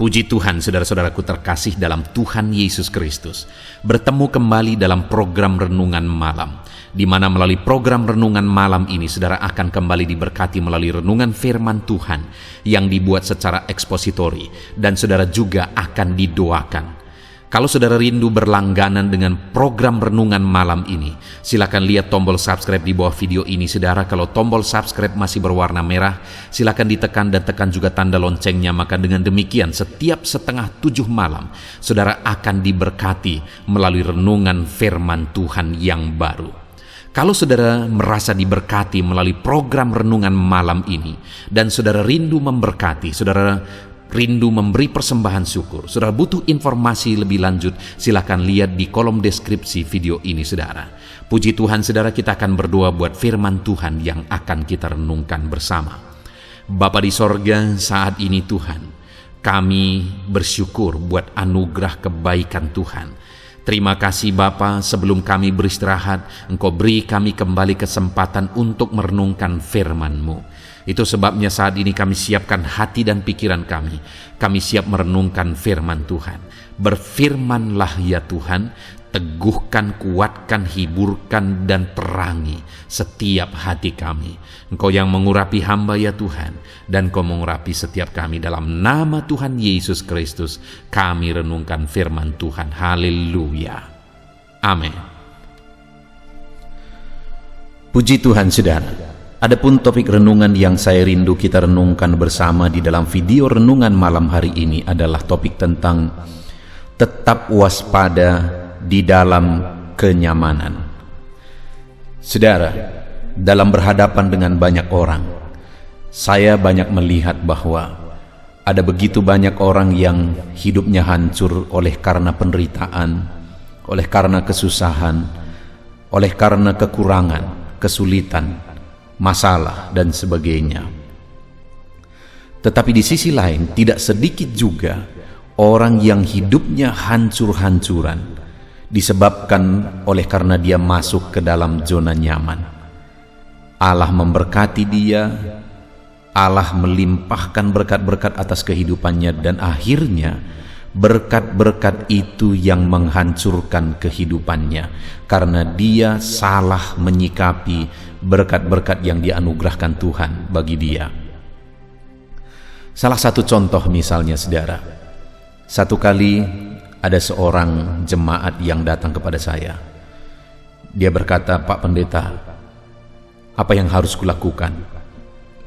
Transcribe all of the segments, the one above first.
Puji Tuhan, saudara-saudaraku terkasih dalam Tuhan Yesus Kristus. Bertemu kembali dalam program Renungan Malam, di mana melalui program Renungan Malam ini, saudara akan kembali diberkati melalui renungan firman Tuhan yang dibuat secara ekspositori, dan saudara juga akan didoakan. Kalau saudara rindu berlangganan dengan program Renungan Malam ini, silakan lihat tombol subscribe di bawah video ini, saudara. Kalau tombol subscribe masih berwarna merah, silakan ditekan dan tekan juga tanda loncengnya. Maka dengan demikian, setiap 6:30 malam, saudara akan diberkati melalui renungan firman Tuhan yang baru. Kalau saudara merasa diberkati melalui program Renungan Malam ini, dan saudara rindu memberkati, saudara rindu memberi persembahan syukur, saudara butuh informasi lebih lanjut, silakan lihat di kolom deskripsi video ini, saudara. Puji Tuhan, saudara, kita akan berdoa buat firman Tuhan yang akan kita renungkan bersama. Bapa di sorga, saat ini Tuhan, kami bersyukur buat anugerah kebaikan Tuhan. Terima kasih Bapa, sebelum kami beristirahat, Engkau beri kami kembali kesempatan untuk merenungkan firman-Mu. Itu sebabnya saat ini kami siapkan hati dan pikiran kami. Kami siap merenungkan firman Tuhan. Berfirmanlah ya Tuhan, teguhkan, kuatkan, hiburkan, dan terangi setiap hati kami. Engkau yang mengurapi hamba ya Tuhan, dan Engkau mengurapi setiap kami. Dalam nama Tuhan Yesus Kristus, kami renungkan firman Tuhan. Haleluya. Amin. Puji Tuhan, saudara. Adapun topik renungan yang saya rindu kita renungkan bersama di dalam video renungan malam hari ini adalah topik tentang tetap waspada di dalam kenyamanan. Saudara, dalam berhadapan dengan banyak orang, saya banyak melihat bahwa ada begitu banyak orang yang hidupnya hancur oleh karena penderitaan, oleh karena kesusahan, oleh karena kekurangan, kesulitan, masalah, dan sebagainya. Tetapi di sisi lain, tidak sedikit juga orang yang hidupnya hancur-hancuran disebabkan oleh karena dia masuk ke dalam zona nyaman. Allah memberkati dia, Allah melimpahkan berkat-berkat atas kehidupannya, dan akhirnya berkat-berkat itu yang menghancurkan kehidupannya karena dia salah menyikapi berkat-berkat yang dianugerahkan Tuhan bagi dia. Salah satu contoh misalnya, saudara, satu kali ada seorang jemaat yang datang kepada saya. Dia berkata, "Pak Pendeta, apa yang harus kulakukan?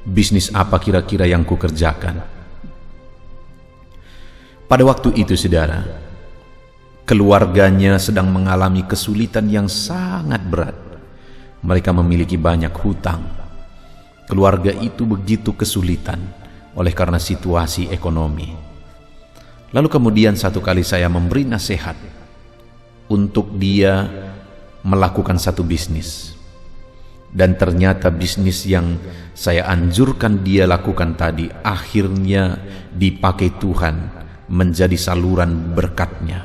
Bisnis apa kira-kira yang kukerjakan?" Pada waktu itu, saudara, keluarganya sedang mengalami kesulitan yang sangat berat. Mereka memiliki banyak hutang. Keluarga itu begitu kesulitan oleh karena situasi ekonomi. Lalu kemudian satu kali saya memberi nasihat untuk dia melakukan satu bisnis. Dan ternyata bisnis yang saya anjurkan dia lakukan tadi akhirnya dipakai Tuhan menjadi saluran berkatnya.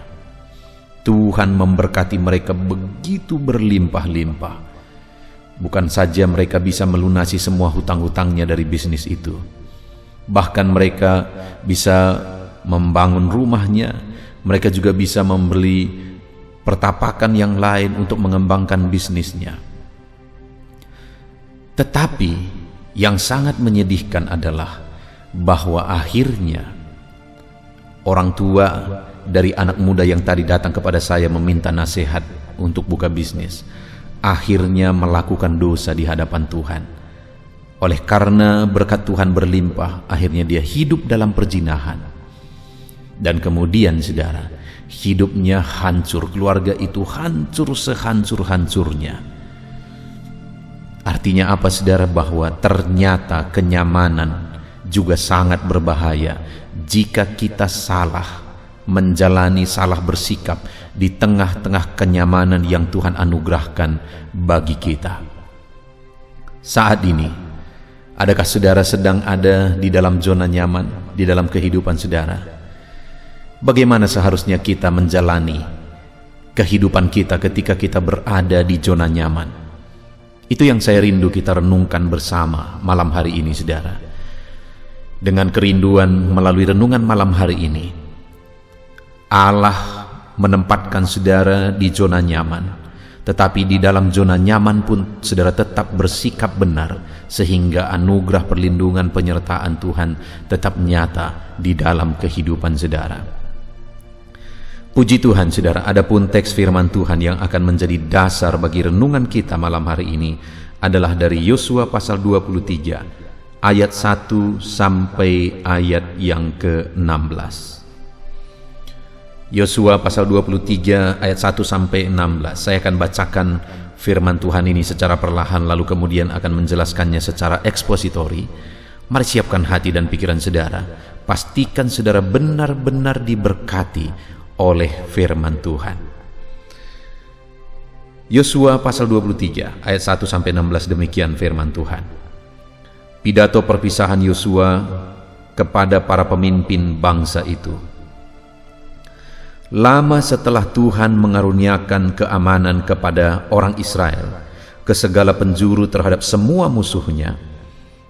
Tuhan memberkati mereka begitu berlimpah-limpah. Bukan saja mereka bisa melunasi semua hutang-hutangnya dari bisnis itu, bahkan mereka bisa membangun rumahnya. Mereka juga bisa membeli pertapakan yang lain untuk mengembangkan bisnisnya. Tetapi yang sangat menyedihkan adalah bahwa akhirnya orang tua dari anak muda yang tadi datang kepada saya meminta nasihat untuk buka bisnis, akhirnya melakukan dosa di hadapan Tuhan. Oleh karena berkat Tuhan berlimpah, akhirnya dia hidup dalam perzinahan. Dan kemudian, saudara, hidupnya hancur, keluarga itu hancur sehancur-hancurnya. Artinya apa, saudara? Bahwa ternyata kenyamanan juga sangat berbahaya jika kita salah menjalani, salah bersikap di tengah-tengah kenyamanan yang Tuhan anugerahkan bagi kita. Saat ini, adakah saudara sedang ada di dalam zona nyaman di dalam kehidupan saudara? Bagaimana seharusnya kita menjalani kehidupan kita ketika kita berada di zona nyaman? Itu yang saya rindu kita renungkan bersama malam hari ini, saudara. Dengan kerinduan melalui renungan malam hari ini, Allah menempatkan saudara di zona nyaman, tetapi di dalam zona nyaman pun saudara tetap bersikap benar, sehingga anugerah perlindungan penyertaan Tuhan tetap nyata di dalam kehidupan saudara. Puji Tuhan saudara, adapun teks firman Tuhan yang akan menjadi dasar bagi renungan kita malam hari ini adalah dari Yosua pasal 23 ayat 1 sampai ayat yang ke-16. Yosua pasal 23 ayat 1 sampai 16. Saya akan bacakan firman Tuhan ini secara perlahan, lalu kemudian akan menjelaskannya secara ekspositori. Mari siapkan hati dan pikiran saudara. Pastikan saudara benar-benar diberkati oleh firman Tuhan. Yosua pasal 23 ayat 1 sampai 16, demikian firman Tuhan. Pidato perpisahan Yosua kepada para pemimpin bangsa itu. Lama setelah Tuhan mengaruniakan keamanan kepada orang Israel ke segala penjuru terhadap semua musuhnya,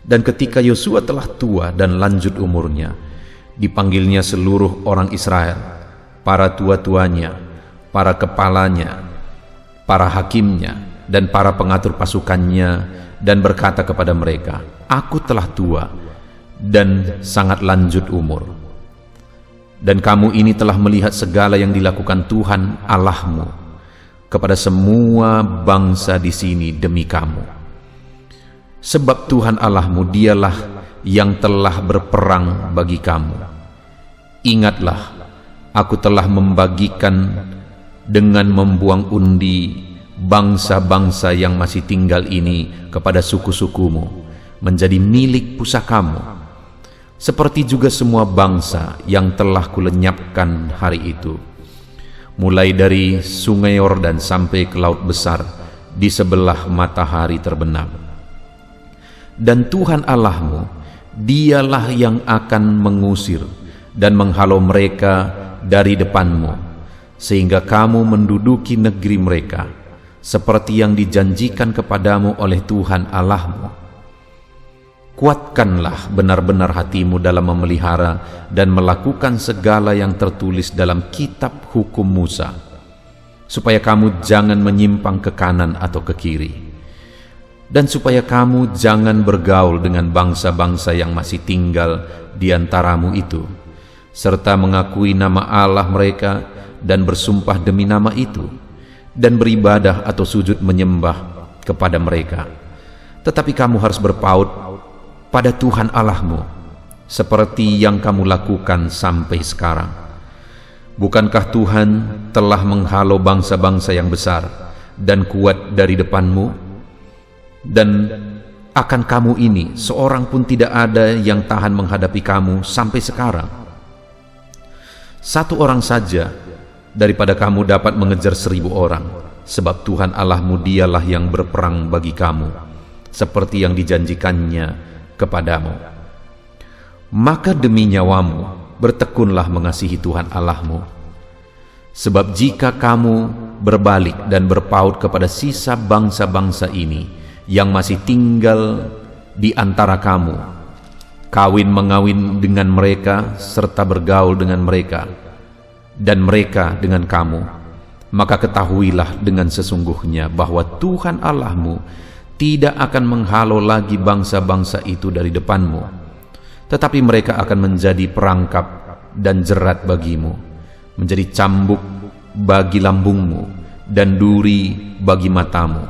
dan ketika Yosua telah tua dan lanjut umurnya, dipanggilnya seluruh orang Israel, para tua-tuanya, para kepalanya, para hakimnya, dan para pengatur pasukannya, dan berkata kepada mereka, "Aku telah tua dan sangat lanjut umur, dan kamu ini telah melihat segala yang dilakukan Tuhan Allahmu kepada semua bangsa di sini demi kamu. Sebab Tuhan Allahmu dialah yang telah berperang bagi kamu. Ingatlah, aku telah membagikan dengan membuang undi bangsa-bangsa yang masih tinggal ini kepada suku-sukumu, menjadi milik pusakamu, seperti juga semua bangsa yang telah kulenyapkan hari itu, mulai dari sungai Yordan sampai ke laut besar di sebelah matahari terbenam. Dan Tuhan Allahmu, dialah yang akan mengusir dan menghalau mereka dari depanmu, sehingga kamu menduduki negeri mereka, seperti yang dijanjikan kepadamu oleh Tuhan Allahmu. Kuatkanlah benar-benar hatimu dalam memelihara dan melakukan segala yang tertulis dalam kitab hukum Musa, supaya kamu jangan menyimpang ke kanan atau ke kiri, dan supaya kamu jangan bergaul dengan bangsa-bangsa yang masih tinggal di antaramu itu, serta mengakui nama Allah mereka dan bersumpah demi nama itu, dan beribadah atau sujud menyembah kepada mereka. Tetapi kamu harus berpaut pada Tuhan Allahmu, seperti yang kamu lakukan sampai sekarang. Bukankah Tuhan telah menghalau bangsa-bangsa yang besar dan kuat dari depanmu? Dan akan kamu ini seorang pun tidak ada yang tahan menghadapi kamu sampai sekarang. Satu orang saja daripada kamu dapat mengejar 1000 orang, sebab Tuhan Allahmu dialah yang berperang bagi kamu, seperti yang dijanjikannya kepadamu. Maka demi nyawamu, bertekunlah mengasihi Tuhan Allahmu. Sebab jika kamu berbalik dan berpaut kepada sisa bangsa-bangsa ini yang masih tinggal di antara kamu, kawin-mengawin dengan mereka serta bergaul dengan mereka, dan mereka dengan kamu, maka ketahuilah dengan sesungguhnya bahwa Tuhan Allahmu tidak akan menghalau lagi bangsa-bangsa itu dari depanmu, tetapi mereka akan menjadi perangkap dan jerat bagimu, menjadi cambuk bagi lambungmu dan duri bagi matamu,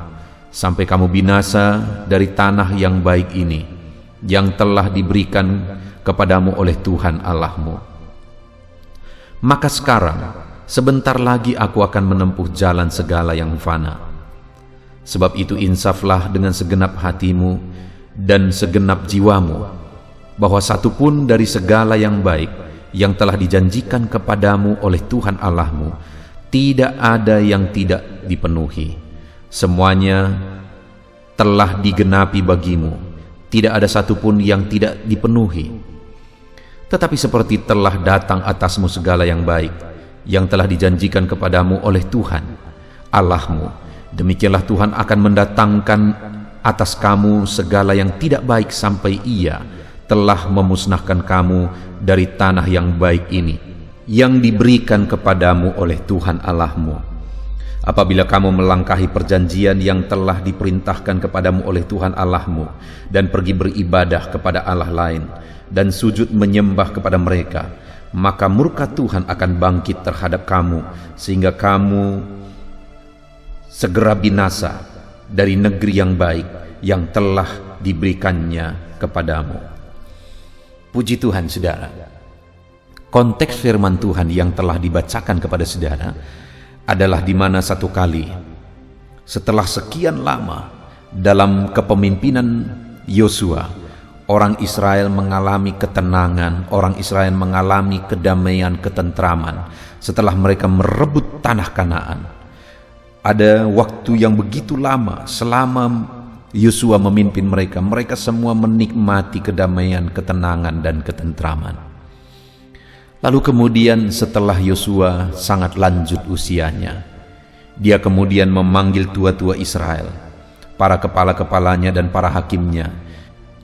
sampai kamu binasa dari tanah yang baik ini, yang telah diberikan kepadamu oleh Tuhan Allahmu. Maka sekarang, sebentar lagi aku akan menempuh jalan segala yang fana. Sebab itu insaflah dengan segenap hatimu dan segenap jiwamu, bahwa satupun dari segala yang baik yang telah dijanjikan kepadamu oleh Tuhan Allahmu, tidak ada yang tidak dipenuhi. Semuanya telah digenapi bagimu, tidak ada satupun yang tidak dipenuhi. Tetapi seperti telah datang atasmu segala yang baik yang telah dijanjikan kepadamu oleh Tuhan Allahmu, demikianlah Tuhan akan mendatangkan atas kamu segala yang tidak baik sampai Ia telah memusnahkan kamu dari tanah yang baik ini, yang diberikan kepadamu oleh Tuhan Allahmu. Apabila kamu melangkahi perjanjian yang telah diperintahkan kepadamu oleh Tuhan Allahmu, dan pergi beribadah kepada Allah lain, dan sujud menyembah kepada mereka, maka murka Tuhan akan bangkit terhadap kamu, sehingga kamu segera binasa dari negeri yang baik yang telah diberikannya kepadamu. Puji Tuhan, saudara. Konteks firman Tuhan yang telah dibacakan kepada saudara adalah di mana satu kali setelah sekian lama dalam kepemimpinan Yosua, orang Israel mengalami ketenangan, orang Israel mengalami kedamaian, ketentraman setelah mereka merebut tanah Kanaan. Ada waktu yang begitu lama selama Yosua memimpin mereka, mereka semua menikmati kedamaian, ketenangan, dan ketentraman. Lalu kemudian setelah Yosua sangat lanjut usianya, dia kemudian memanggil tua-tua Israel, para kepala-kepalanya dan para hakimnya,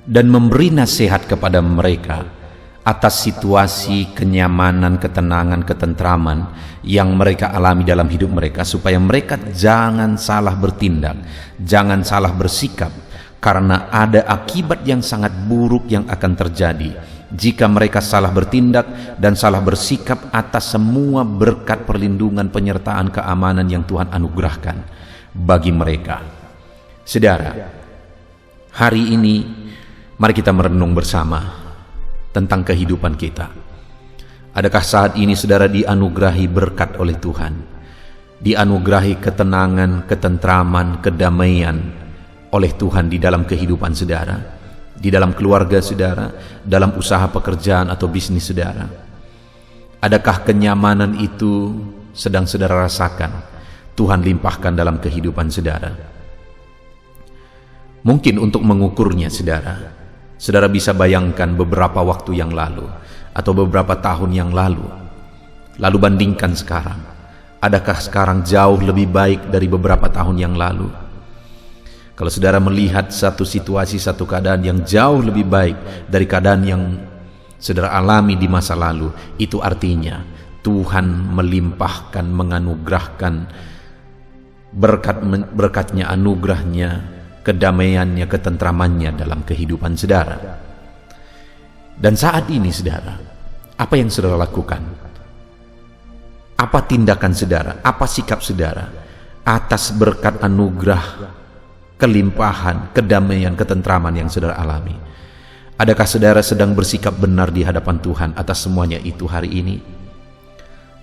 dan memberi nasihat kepada mereka atas situasi kenyamanan, ketenangan, ketentraman yang mereka alami dalam hidup mereka, supaya mereka jangan salah bertindak, jangan salah bersikap, karena ada akibat yang sangat buruk yang akan terjadi jika mereka salah bertindak dan salah bersikap atas semua berkat perlindungan, penyertaan, keamanan yang Tuhan anugerahkan bagi mereka. Saudara, hari ini mari kita merenung bersama tentang kehidupan kita. Adakah saat ini saudara dianugerahi berkat oleh Tuhan, dianugerahi ketenangan, ketentraman, kedamaian oleh Tuhan di dalam kehidupan saudara, di dalam keluarga saudara, dalam usaha pekerjaan atau bisnis saudara? Adakah kenyamanan itu sedang saudara rasakan Tuhan limpahkan dalam kehidupan saudara? Mungkin untuk mengukurnya saudara bisa bayangkan beberapa waktu yang lalu atau beberapa tahun yang lalu bandingkan sekarang. Adakah sekarang jauh lebih baik dari beberapa tahun yang lalu? Kalau saudara melihat satu situasi, satu keadaan yang jauh lebih baik dari keadaan yang saudara alami di masa lalu, itu artinya Tuhan melimpahkan, menganugerahkan berkatnya, anugerahnya, kedamaiannya, ketentramannya dalam kehidupan saudara. Dan saat ini saudara, apa yang saudara lakukan? Apa tindakan saudara? Apa sikap saudara atas berkat anugerah, kelimpahan, kedamaian, ketentraman yang saudara alami? Adakah saudara sedang bersikap benar di hadapan Tuhan atas semuanya itu hari ini?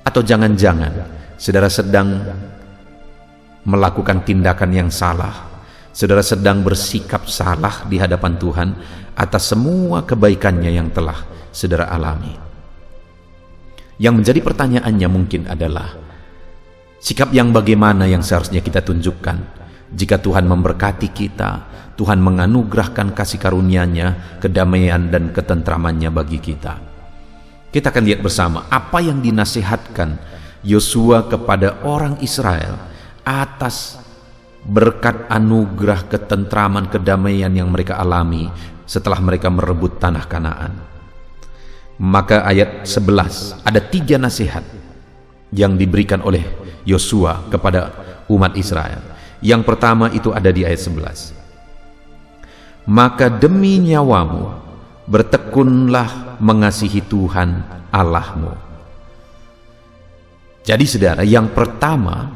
Atau jangan-jangan saudara sedang melakukan tindakan yang salah, saudara sedang bersikap salah di hadapan Tuhan atas semua kebaikannya yang telah saudara alami? Yang menjadi pertanyaannya mungkin adalah, sikap yang bagaimana yang seharusnya kita tunjukkan jika Tuhan memberkati kita, Tuhan menganugerahkan kasih karunia-Nya, kedamaian dan ketentramannya bagi kita. Kita akan lihat bersama apa yang dinasihatkan Yosua kepada orang Israel atas berkat anugerah, ketentraman, kedamaian yang mereka alami setelah mereka merebut tanah Kanaan. Maka ayat 11 ada 3 nasihat yang diberikan oleh Yosua kepada umat Israel. Yang pertama itu ada di ayat 11. Maka demi nyawamu bertekunlah mengasihi Tuhan Allahmu. Jadi saudara, yang pertama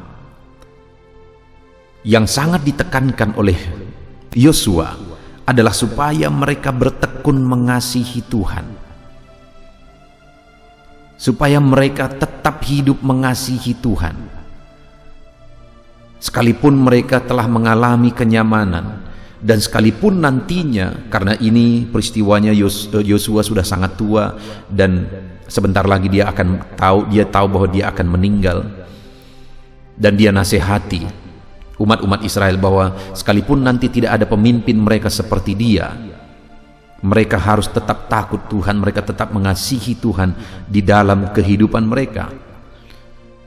yang sangat ditekankan oleh Yosua adalah supaya mereka bertekun mengasihi Tuhan, supaya mereka tetap hidup mengasihi Tuhan sekalipun mereka telah mengalami kenyamanan, dan sekalipun nantinya, karena ini peristiwanya Yosua sudah sangat tua dan sebentar lagi dia tahu bahwa dia akan meninggal, dan dia nasihati umat-umat Israel bahwa sekalipun nanti tidak ada pemimpin mereka seperti dia, mereka harus tetap takut Tuhan, mereka tetap mengasihi Tuhan di dalam kehidupan mereka.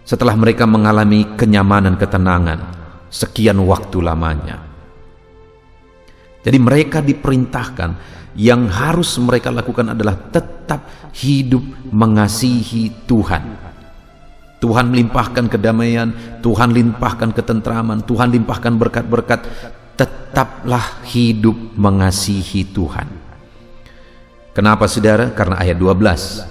Setelah mereka mengalami kenyamanan, ketenangan sekian waktu lamanya, jadi mereka diperintahkan, Yang harus mereka lakukan adalah tetap hidup mengasihi Tuhan. Tuhan melimpahkan kedamaian, Tuhan limpahkan ketentraman, Tuhan limpahkan berkat-berkat. Tetaplah hidup mengasihi Tuhan. Kenapa saudara? Karena ayat 12.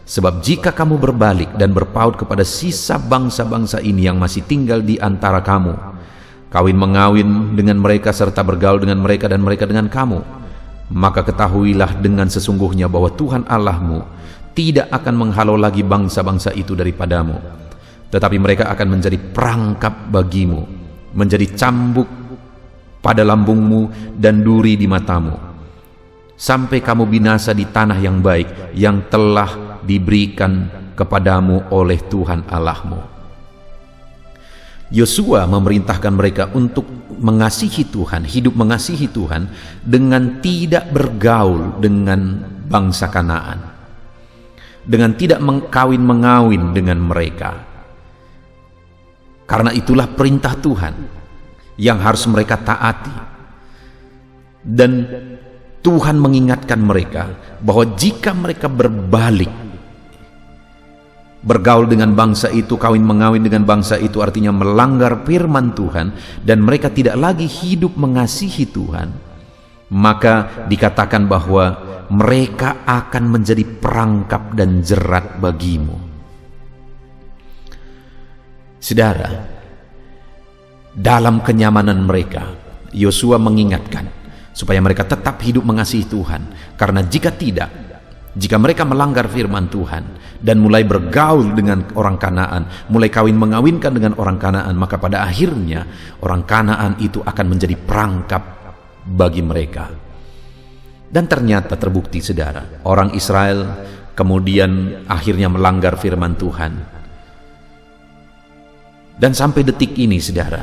Sebab jika kamu berbalik dan berpaut kepada sisa bangsa-bangsa ini yang masih tinggal di antara kamu, kawin mengawin dengan mereka serta bergaul dengan mereka dan mereka dengan kamu, maka ketahuilah dengan sesungguhnya bahwa Tuhan Allahmu tidak akan menghalau lagi bangsa-bangsa itu daripadamu, tetapi mereka akan menjadi perangkap bagimu, menjadi cambuk pada lambungmu dan duri di matamu, sampai kamu binasa di tanah yang baik yang telah diberikan kepadamu oleh Tuhan Allahmu. Yosua memerintahkan mereka untuk mengasihi Tuhan, hidup mengasihi Tuhan dengan tidak bergaul dengan bangsa Kanaan, dengan tidak mengkawin-mengawin dengan mereka. Karena itulah perintah Tuhan yang harus mereka taati. Dan Tuhan mengingatkan mereka bahwa jika mereka berbalik, bergaul dengan bangsa itu, kawin mengawin dengan bangsa itu, artinya melanggar firman Tuhan, dan mereka tidak lagi hidup mengasihi Tuhan, maka dikatakan bahwa mereka akan menjadi perangkap dan jerat bagimu. Saudara, dalam kenyamanan mereka, Yosua mengingatkan supaya mereka tetap hidup mengasihi Tuhan, karena jika tidak, jika mereka melanggar firman Tuhan dan mulai bergaul dengan orang Kanaan, mulai kawin mengawinkan dengan orang Kanaan, maka pada akhirnya orang Kanaan itu akan menjadi perangkap bagi mereka. Dan ternyata terbukti saudara, orang Israel kemudian akhirnya melanggar firman Tuhan. Dan sampai detik ini saudara,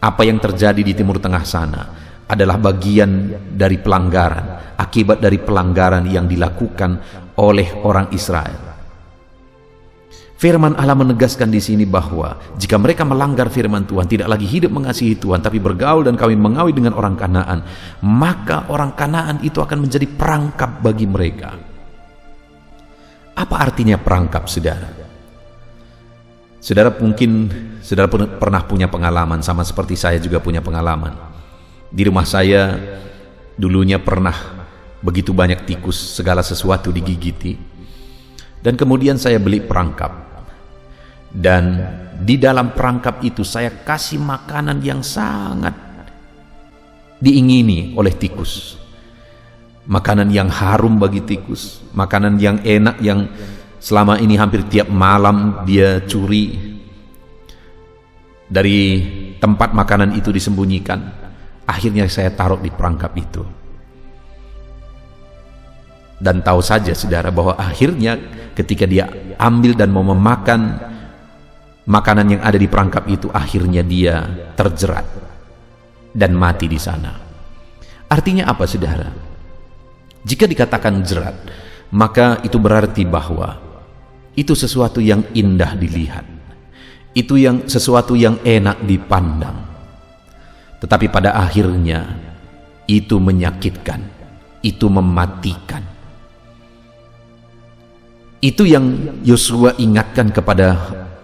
apa yang terjadi di Timur Tengah sana adalah bagian dari pelanggaran, akibat dari pelanggaran yang dilakukan oleh orang Israel. Firman Allah menegaskan di sini bahwa jika mereka melanggar firman Tuhan, tidak lagi hidup mengasihi Tuhan, tapi bergaul dan kawin mengawin dengan orang Kanaan, maka orang Kanaan itu akan menjadi perangkap bagi mereka. Apa artinya perangkap, saudara? Saudara mungkin saudara pernah punya pengalaman, sama seperti saya juga punya pengalaman. Di rumah saya dulunya pernah begitu banyak tikus, segala sesuatu digigiti. Dan kemudian saya beli perangkap. Dan di dalam perangkap itu saya kasih makanan yang sangat diingini oleh tikus. Makanan yang harum bagi tikus, makanan yang enak yang selama ini hampir tiap malam dia curi dari tempat makanan itu disembunyikan. Akhirnya saya taruh di perangkap itu. Dan tahu saja saudara bahwa akhirnya ketika dia ambil dan mau memakan makanan yang ada di perangkap itu, akhirnya dia terjerat dan mati di sana. Artinya apa saudara? Jika dikatakan jerat, maka itu berarti bahwa itu sesuatu yang indah dilihat, itu yang sesuatu yang enak dipandang, tetapi pada akhirnya itu menyakitkan, itu mematikan. Itu yang Yosua ingatkan kepada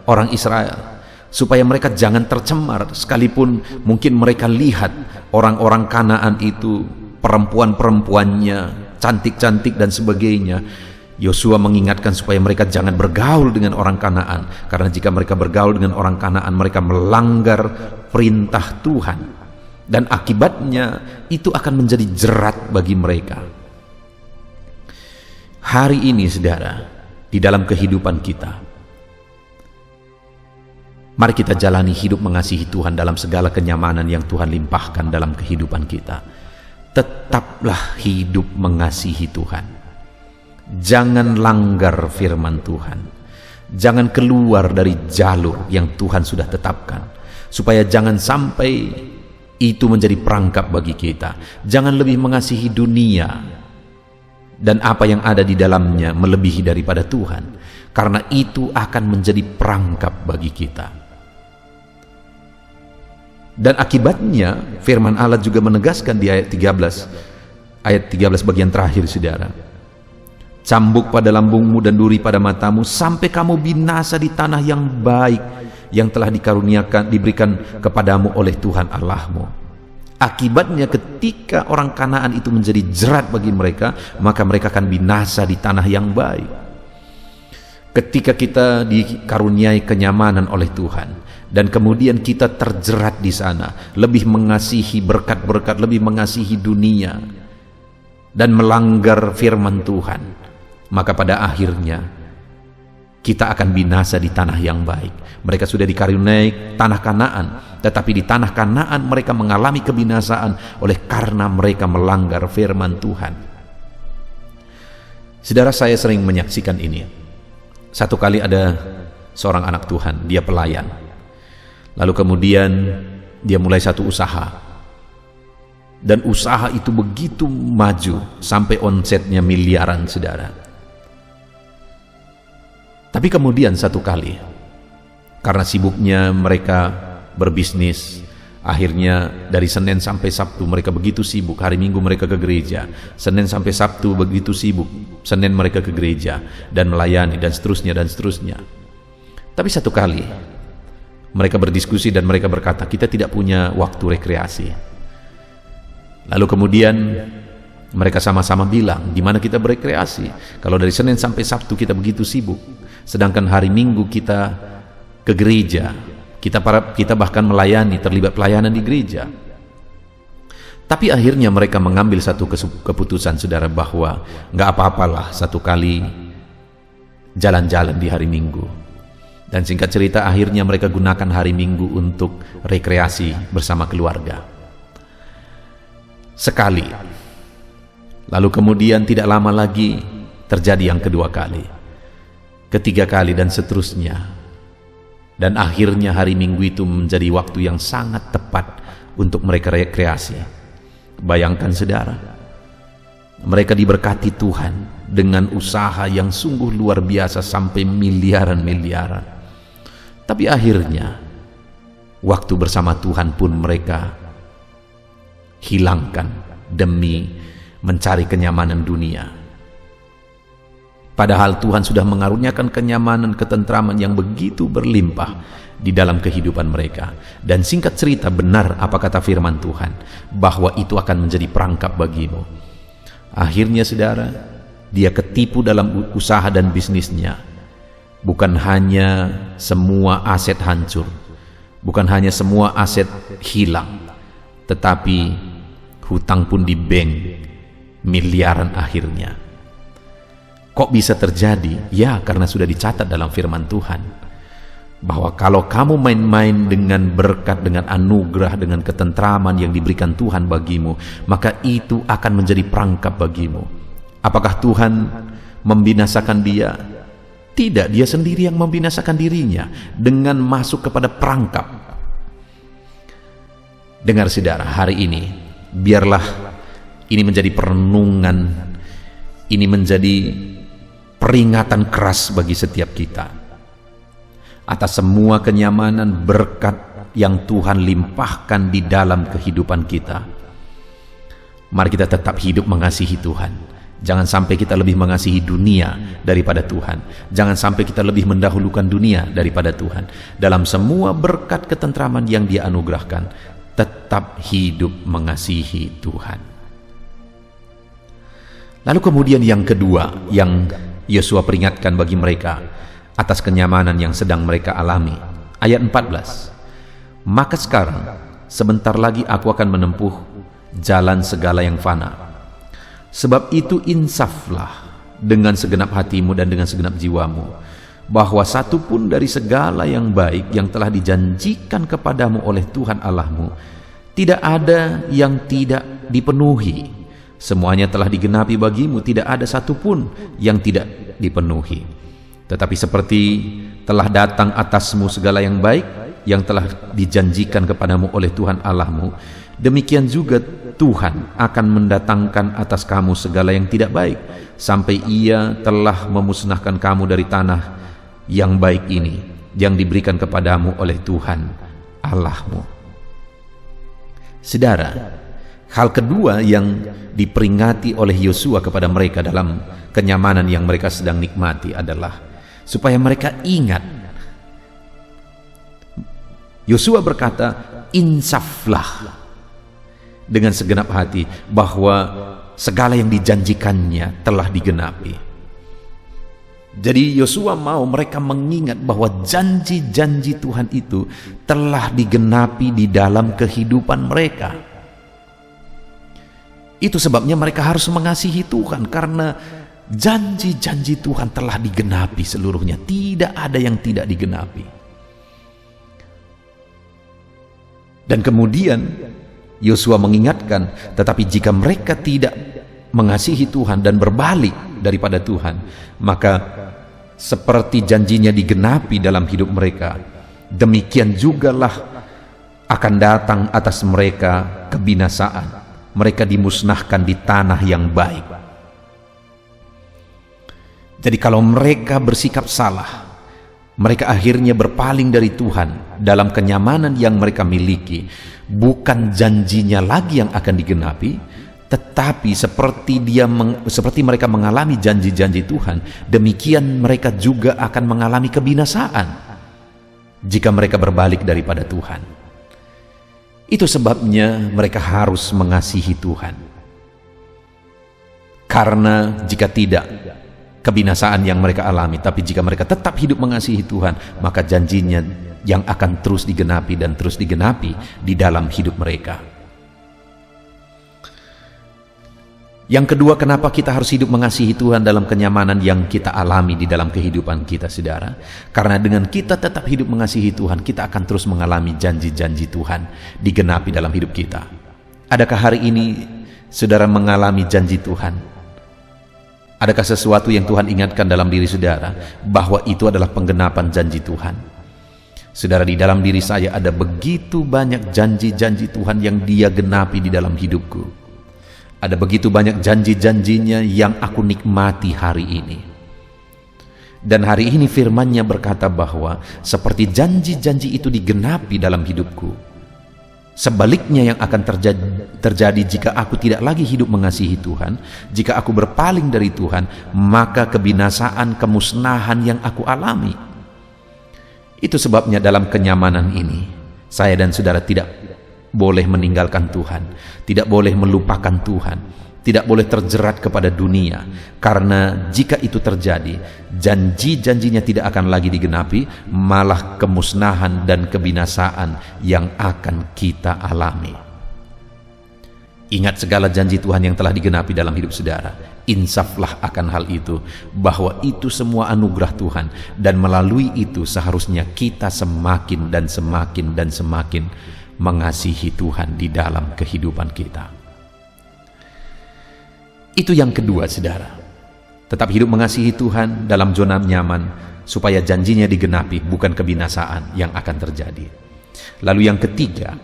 orang Israel, supaya mereka jangan tercemar, sekalipun mungkin mereka lihat orang-orang Kanaan itu, perempuan-perempuannya cantik-cantik dan sebagainya. Yosua mengingatkan supaya mereka jangan bergaul dengan orang Kanaan, karena jika mereka bergaul dengan orang Kanaan, mereka melanggar perintah Tuhan, dan akibatnya itu akan menjadi jerat bagi mereka. Hari ini saudara, di dalam kehidupan kita, mari kita jalani hidup mengasihi Tuhan dalam segala kenyamanan yang Tuhan limpahkan dalam kehidupan kita. Tetaplah hidup mengasihi Tuhan. Jangan langgar firman Tuhan. Jangan keluar dari jalur yang Tuhan sudah tetapkan, supaya jangan sampai itu menjadi perangkap bagi kita. Jangan lebih mengasihi dunia dan apa yang ada di dalamnya melebihi daripada Tuhan, karena itu akan menjadi perangkap bagi kita. Dan akibatnya firman Allah juga menegaskan di ayat 13, Ayat 13 bagian terakhir, saudara. Cambuk pada lambungmu dan duri pada matamu, sampai kamu binasa di tanah yang baik yang telah diberikan kepadamu oleh Tuhan Allahmu. Akibatnya ketika orang Kanaan itu menjadi jerat bagi mereka, maka mereka akan binasa di tanah yang baik. Ketika kita dikaruniai kenyamanan oleh Tuhan dan kemudian kita terjerat di sana, lebih mengasihi berkat-berkat, lebih mengasihi dunia dan melanggar firman Tuhan, maka pada akhirnya kita akan binasa di tanah yang baik. Mereka sudah dikaruniai tanah Kanaan, tetapi di tanah Kanaan mereka mengalami kebinasaan oleh karena mereka melanggar firman Tuhan. Saudara, saya sering menyaksikan ini. Satu kali ada seorang anak Tuhan, dia pelayan. Lalu kemudian dia mulai satu usaha. Dan usaha itu begitu maju sampai omsetnya miliaran, saudara. Tapi kemudian satu kali, karena sibuknya mereka berbisnis, akhirnya dari Senin sampai Sabtu mereka begitu sibuk. Hari Minggu mereka ke gereja, Senin sampai Sabtu begitu sibuk. Senin mereka ke gereja dan melayani dan seterusnya dan seterusnya. Tapi satu kali mereka berdiskusi dan mereka berkata, kita tidak punya waktu rekreasi. Lalu kemudian mereka sama-sama bilang, di mana kita berekreasi? Kalau dari Senin sampai Sabtu kita begitu sibuk, sedangkan hari Minggu kita ke gereja, kita bahkan melayani, terlibat pelayanan di gereja. Tapi akhirnya mereka mengambil satu keputusan, saudara, bahwa nggak apa-apalah satu kali jalan-jalan di hari Minggu. Dan singkat cerita, akhirnya mereka gunakan hari Minggu untuk rekreasi bersama keluarga. Sekali. Lalu kemudian tidak lama lagi terjadi yang kedua kali, ketiga kali, dan seterusnya. Dan akhirnya hari Minggu itu menjadi waktu yang sangat tepat untuk mereka rekreasi. Bayangkan, saudara, mereka diberkati Tuhan dengan usaha yang sungguh luar biasa sampai miliaran-miliaran. Tapi akhirnya waktu bersama Tuhan pun mereka hilangkan demi mencari kenyamanan dunia. Padahal Tuhan sudah mengaruniakan kenyamanan, ketentraman yang begitu berlimpah di dalam kehidupan mereka. Dan singkat cerita, benar apa kata firman Tuhan, bahwa itu akan menjadi perangkap bagimu. Akhirnya, saudara, dia ketipu dalam usaha dan bisnisnya. Bukan hanya semua aset hancur, bukan hanya semua aset hilang, tetapi hutang pun di bank miliaran akhirnya. Kok bisa terjadi? Ya, karena sudah dicatat dalam firman Tuhan bahwa kalau kamu main-main dengan berkat, dengan anugerah, dengan ketentraman yang diberikan Tuhan bagimu, maka itu akan menjadi perangkap bagimu. Apakah Tuhan membinasakan dia? Tidak, dia sendiri yang membinasakan dirinya dengan masuk kepada perangkap. Dengar, saudara, hari ini biarlah ini menjadi perenungan, ini menjadi peringatan keras bagi setiap kita atas semua kenyamanan berkat yang Tuhan limpahkan di dalam kehidupan kita. Mari kita tetap hidup mengasihi Tuhan. Jangan sampai kita lebih mengasihi dunia daripada Tuhan. Jangan sampai kita lebih mendahulukan dunia daripada Tuhan. Dalam semua berkat ketentraman yang Dia anugerahkan, tetap hidup mengasihi Tuhan. Lalu kemudian yang kedua yang Yosua peringatkan bagi mereka atas kenyamanan yang sedang mereka alami. Ayat 14. Maka sekarang sebentar lagi aku akan menempuh jalan segala yang fana. Sebab itu insaflah dengan segenap hatimu dan dengan segenap jiwamu, bahwa satu pun dari segala yang baik yang telah dijanjikan kepadamu oleh Tuhan Allahmu tidak ada yang tidak dipenuhi. Semuanya telah digenapi bagimu, tidak ada satu pun yang tidak dipenuhi. Tetapi seperti telah datang atasmu segala yang baik yang telah dijanjikan kepadamu oleh Tuhan Allahmu, demikian juga Tuhan akan mendatangkan atas kamu segala yang tidak baik, sampai Ia telah memusnahkan kamu dari tanah yang baik ini, yang diberikan kepadamu oleh Tuhan Allahmu. Saudara, Hal kedua yang diperingati oleh Yosua kepada mereka dalam kenyamanan yang mereka sedang nikmati adalah supaya mereka ingat. Yosua berkata, insaflah dengan segenap hati bahwa segala yang dijanjikannya telah digenapi. Jadi Yosua mau mereka mengingat bahwa janji-janji Tuhan itu telah digenapi di dalam kehidupan mereka. Itu sebabnya mereka harus mengasihi Tuhan, karena janji-janji Tuhan telah digenapi seluruhnya. Tidak ada yang tidak digenapi. Dan kemudian Yosua mengingatkan, tetapi jika mereka tidak mengasihi Tuhan dan berbalik daripada Tuhan, maka seperti janjinya digenapi dalam hidup mereka, demikian jugalah akan datang atas mereka kebinasaan. Mereka dimusnahkan di tanah yang baik. Jadi kalau mereka bersikap salah, mereka akhirnya berpaling dari Tuhan dalam kenyamanan yang mereka miliki. Bukan janjinya lagi yang akan digenapi, tetapi seperti mereka mengalami janji-janji Tuhan, demikian mereka juga akan mengalami kebinasaan jika mereka berbalik daripada Tuhan. Itu sebabnya mereka harus mengasihi Tuhan. Karena jika tidak, kebinasaan yang mereka alami. Tapi jika mereka tetap hidup mengasihi Tuhan, maka janjinya yang akan terus digenapi dan terus digenapi di dalam hidup mereka. Yang kedua, kenapa kita harus hidup mengasihi Tuhan dalam kenyamanan yang kita alami di dalam kehidupan kita, saudara? Karena dengan kita tetap hidup mengasihi Tuhan, kita akan terus mengalami janji-janji Tuhan digenapi dalam hidup kita. Adakah hari ini saudara mengalami janji Tuhan? Adakah sesuatu yang Tuhan ingatkan dalam diri saudara bahwa itu adalah penggenapan janji Tuhan? Saudara, di dalam diri saya ada begitu banyak janji-janji Tuhan yang Dia genapi di dalam hidupku. Ada begitu banyak janji-janjinya yang aku nikmati hari ini. Dan hari ini firman-Nya berkata bahwa seperti janji-janji itu digenapi dalam hidupku, sebaliknya yang akan terjadi jika aku tidak lagi hidup mengasihi Tuhan, jika aku berpaling dari Tuhan, maka kebinasaan, kemusnahan yang aku alami. Itu sebabnya dalam kenyamanan ini, saya dan saudara tidak boleh meninggalkan Tuhan, tidak boleh melupakan Tuhan, tidak boleh terjerat kepada dunia. Karena jika itu terjadi, janji-janjinya tidak akan lagi digenapi, malah kemusnahan dan kebinasaan yang akan kita alami. Ingat segala janji Tuhan yang telah digenapi dalam hidup saudara. Insaflah akan hal itu, bahwa itu semua anugerah Tuhan, dan melalui itu seharusnya kita semakin dan semakin dan semakin mengasihi Tuhan di dalam kehidupan kita. Itu yang kedua, saudara. Tetap hidup mengasihi Tuhan dalam zona nyaman, supaya janjinya digenapi, bukan kebinasaan yang akan terjadi. Lalu yang ketiga,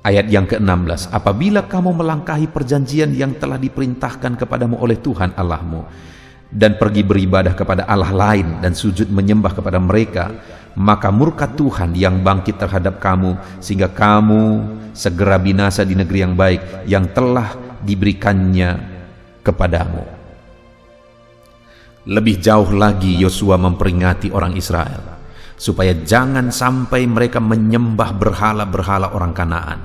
ayat yang ke-16, apabila kamu melangkahi perjanjian yang telah diperintahkan kepadamu oleh Tuhan Allahmu, dan pergi beribadah kepada Allah lain dan sujud menyembah kepada mereka, maka murka Tuhan yang bangkit terhadap kamu, sehingga kamu segera binasa di negeri yang baik yang telah diberikannya kepadamu. Lebih jauh lagi Yosua memperingati orang Israel supaya jangan sampai mereka menyembah berhala-berhala orang Kanaan.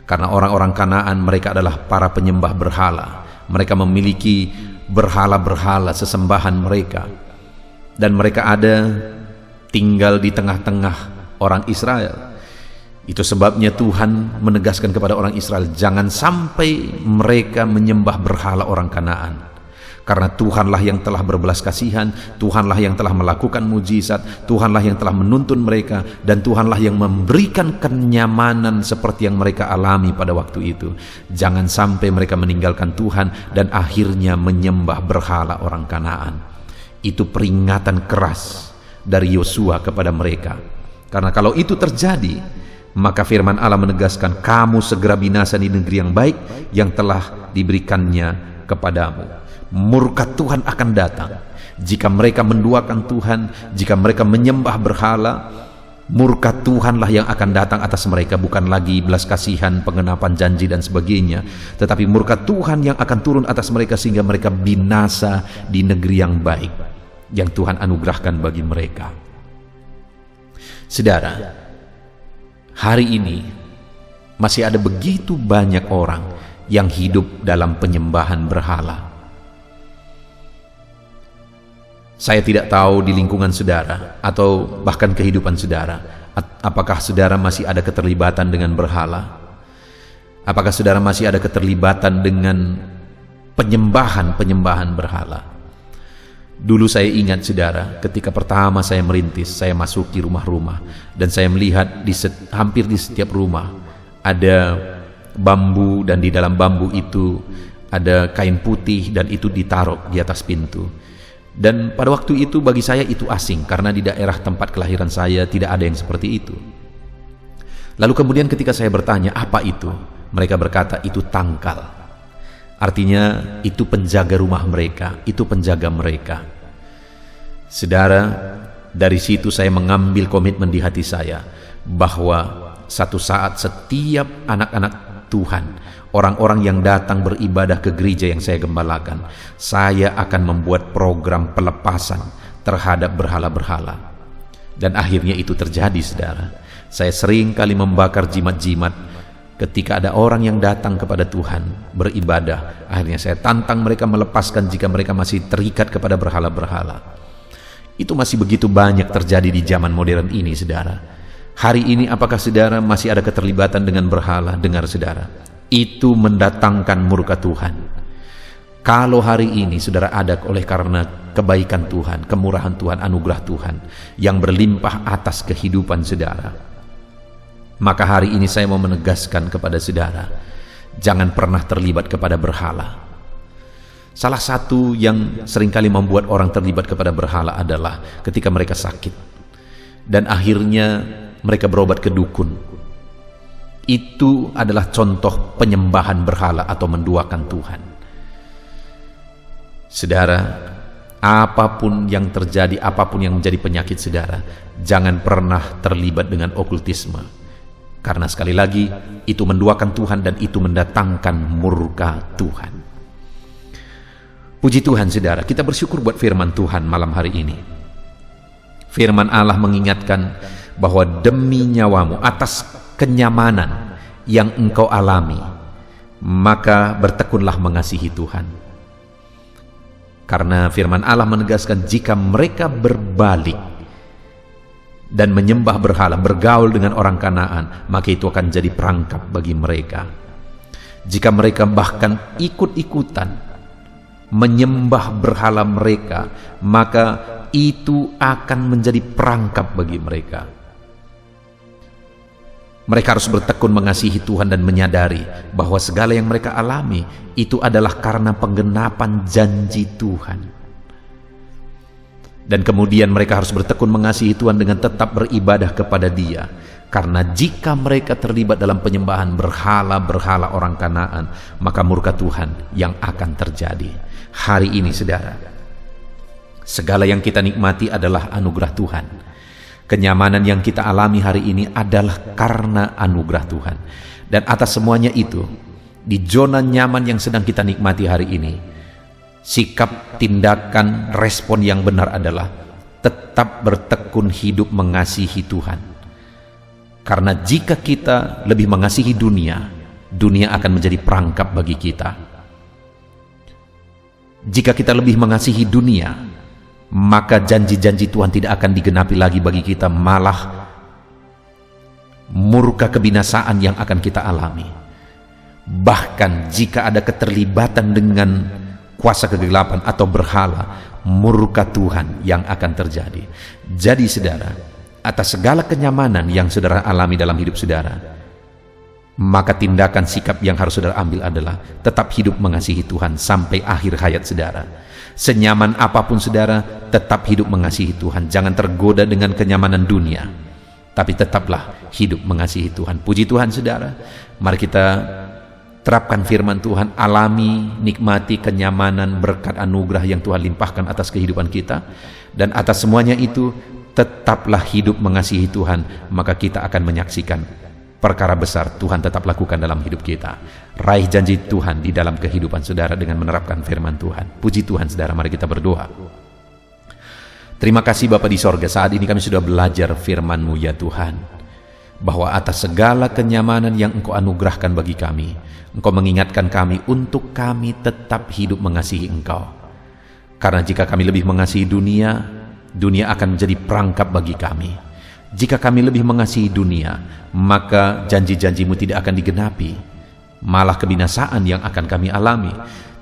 Karena orang-orang Kanaan mereka adalah para penyembah berhala. Mereka memiliki berhala-berhala sesembahan mereka, dan mereka ada tinggal di tengah-tengah orang Israel. Itu sebabnya Tuhan menegaskan kepada orang Israel, jangan sampai mereka menyembah berhala orang Kanaan. Karena Tuhanlah yang telah berbelas kasihan, Tuhanlah yang telah melakukan mujizat, Tuhanlah yang telah menuntun mereka, dan Tuhanlah yang memberikan kenyamanan seperti yang mereka alami pada waktu itu. Jangan sampai mereka meninggalkan Tuhan dan akhirnya menyembah berhala orang Kanaan. Itu peringatan keras dari Yosua kepada mereka. Karena kalau itu terjadi, maka firman Allah menegaskan, kamu segera binasa di negeri yang baik yang telah diberikannya kepadamu. Murka Tuhan akan datang jika mereka menduakan Tuhan, jika mereka menyembah berhala, Murka Tuhanlah yang akan datang atas mereka, bukan lagi belas kasihan, pengenapan janji dan sebagainya, tetapi murka Tuhan yang akan turun atas mereka sehingga mereka binasa di negeri yang baik yang Tuhan anugerahkan bagi mereka. Saudara, hari ini masih ada begitu banyak orang yang hidup dalam penyembahan berhala. Saya tidak tahu di lingkungan saudara atau bahkan kehidupan saudara, apakah saudara masih ada keterlibatan dengan berhala? Apakah saudara masih ada keterlibatan dengan penyembahan berhala? Dulu saya ingat saudara, ketika pertama saya merintis, saya masuki rumah-rumah dan saya melihat hampir di setiap rumah ada bambu, dan di dalam bambu itu ada kain putih dan itu ditaruh di atas pintu. Dan pada waktu itu bagi saya itu asing, karena di daerah tempat kelahiran saya tidak ada yang seperti itu. Lalu kemudian ketika saya bertanya apa itu, mereka berkata itu tangkal. Artinya itu penjaga rumah mereka, itu penjaga mereka. Saudara, dari situ saya mengambil komitmen di hati saya bahwa satu saat setiap anak-anak Tuhan, orang-orang yang datang beribadah ke gereja yang saya gembalakan, saya akan membuat program pelepasan terhadap berhala-berhala. Dan akhirnya itu terjadi, saudara. Saya sering kali membakar jimat-jimat. Ketika ada orang yang datang kepada Tuhan beribadah, akhirnya saya tantang mereka melepaskan jika mereka masih terikat kepada berhala-berhala. Itu masih begitu banyak terjadi di zaman modern ini, saudara. Hari ini apakah saudara masih ada keterlibatan dengan berhala? Dengar saudara, itu mendatangkan murka Tuhan. Kalau hari ini saudara ada oleh karena kebaikan Tuhan, kemurahan Tuhan, anugerah Tuhan yang berlimpah atas kehidupan saudara, maka hari ini saya mau menegaskan kepada saudara, jangan pernah terlibat kepada berhala. Salah satu yang seringkali membuat orang terlibat kepada berhala adalah ketika mereka sakit dan akhirnya mereka berobat ke dukun. Itu adalah contoh penyembahan berhala atau menduakan Tuhan. Saudara, apapun yang terjadi, apapun yang menjadi penyakit saudara, jangan pernah terlibat dengan okultisme. Karena sekali lagi, itu menduakan Tuhan dan itu mendatangkan murka Tuhan. Puji Tuhan saudara, kita bersyukur buat firman Tuhan malam hari ini. Firman Allah mengingatkan bahwa demi nyawamu, atas kenyamanan yang engkau alami, maka bertekunlah mengasihi Tuhan. Karena firman Allah menegaskan jika mereka berbalik dan menyembah berhala, bergaul dengan orang Kanaan, maka itu akan jadi perangkap bagi mereka. Jika mereka bahkan ikut-ikutan menyembah berhala mereka, maka itu akan menjadi perangkap bagi mereka. Mereka harus bertekun mengasihi Tuhan dan menyadari bahwa segala yang mereka alami itu adalah karena penggenapan janji Tuhan. Dan kemudian mereka harus bertekun mengasihi Tuhan dengan tetap beribadah kepada Dia. Karena jika mereka terlibat dalam penyembahan berhala-berhala orang Kanaan, maka murka Tuhan yang akan terjadi. Hari ini saudara, segala yang kita nikmati adalah anugerah Tuhan. Kenyamanan yang kita alami hari ini adalah karena anugerah Tuhan. Dan atas semuanya itu, di zona nyaman yang sedang kita nikmati hari ini, sikap, tindakan, respon yang benar adalah tetap bertekun hidup mengasihi Tuhan. Karena jika kita lebih mengasihi dunia, dunia akan menjadi perangkap bagi kita. Jika kita lebih mengasihi dunia, maka janji-janji Tuhan tidak akan digenapi lagi bagi kita, malah murka kebinasaan yang akan kita alami. Bahkan jika ada keterlibatan dengan kuasa kegelapan atau berhala, murka Tuhan yang akan terjadi. Jadi saudara, atas segala kenyamanan yang saudara alami dalam hidup saudara, maka tindakan sikap yang harus saudara ambil adalah tetap hidup mengasihi Tuhan sampai akhir hayat saudara. Senyaman apapun saudara, tetap hidup mengasihi Tuhan. Jangan tergoda dengan kenyamanan dunia, tapi tetaplah hidup mengasihi Tuhan. Puji Tuhan saudara. Mari kita terapkan firman Tuhan, alami, nikmati kenyamanan, berkat anugerah yang Tuhan limpahkan atas kehidupan kita. Dan atas semuanya itu, tetaplah hidup mengasihi Tuhan, maka kita akan menyaksikan perkara besar Tuhan tetap lakukan dalam hidup kita. Raih janji Tuhan di dalam kehidupan saudara dengan menerapkan firman Tuhan. Puji Tuhan saudara, mari kita berdoa. Terima kasih Bapa di sorga, saat ini kami sudah belajar firman-Mu ya Tuhan, bahwa atas segala kenyamanan yang Engkau anugerahkan bagi kami, Engkau mengingatkan kami untuk kami tetap hidup mengasihi Engkau. Karena jika kami lebih mengasihi dunia, dunia akan menjadi perangkap bagi kami. Jika kami lebih mengasihi dunia, maka janji-janji-Mu tidak akan digenapi, malah kebinasaan yang akan kami alami.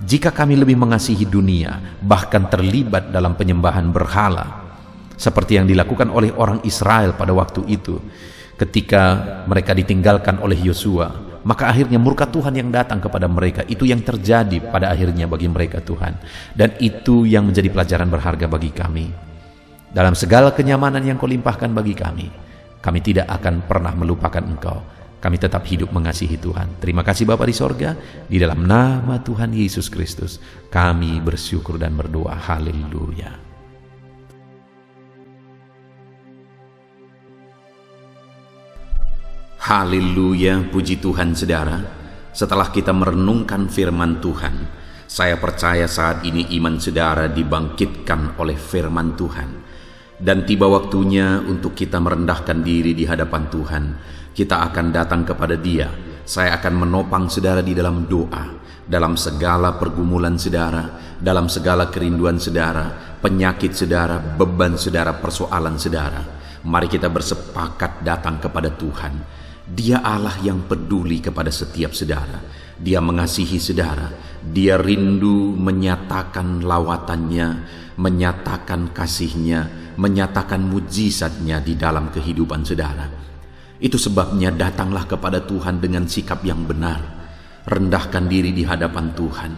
Jika kami lebih mengasihi dunia, bahkan terlibat dalam penyembahan berhala, seperti yang dilakukan oleh orang Israel pada waktu itu, ketika mereka ditinggalkan oleh Yosua, maka akhirnya murka Tuhan yang datang kepada mereka. Itu yang terjadi pada akhirnya bagi mereka Tuhan. Dan itu yang menjadi pelajaran berharga bagi kami. Dalam segala kenyamanan yang Kau limpahkan bagi kami tidak akan pernah melupakan Engkau. Kami tetap hidup mengasihi Tuhan. Terima kasih Bapa di sorga, di dalam nama Tuhan Yesus Kristus kami bersyukur dan berdoa. Haleluya. Haleluya, puji Tuhan saudara. Setelah kita merenungkan firman Tuhan, saya percaya saat ini iman saudara dibangkitkan oleh firman Tuhan. Dan tiba waktunya untuk kita merendahkan diri di hadapan Tuhan. Kita akan datang kepada Dia. Saya akan menopang saudara di dalam doa, dalam segala pergumulan saudara, dalam segala kerinduan saudara, penyakit saudara, beban saudara, persoalan saudara. Mari kita bersepakat datang kepada Tuhan. Dia Allah yang peduli kepada setiap saudara. Dia mengasihi saudara. Dia rindu menyatakan lawatannya, menyatakan kasihnya, menyatakan mujizatnya di dalam kehidupan saudara. Itu sebabnya datanglah kepada Tuhan dengan sikap yang benar. Rendahkan diri di hadapan Tuhan.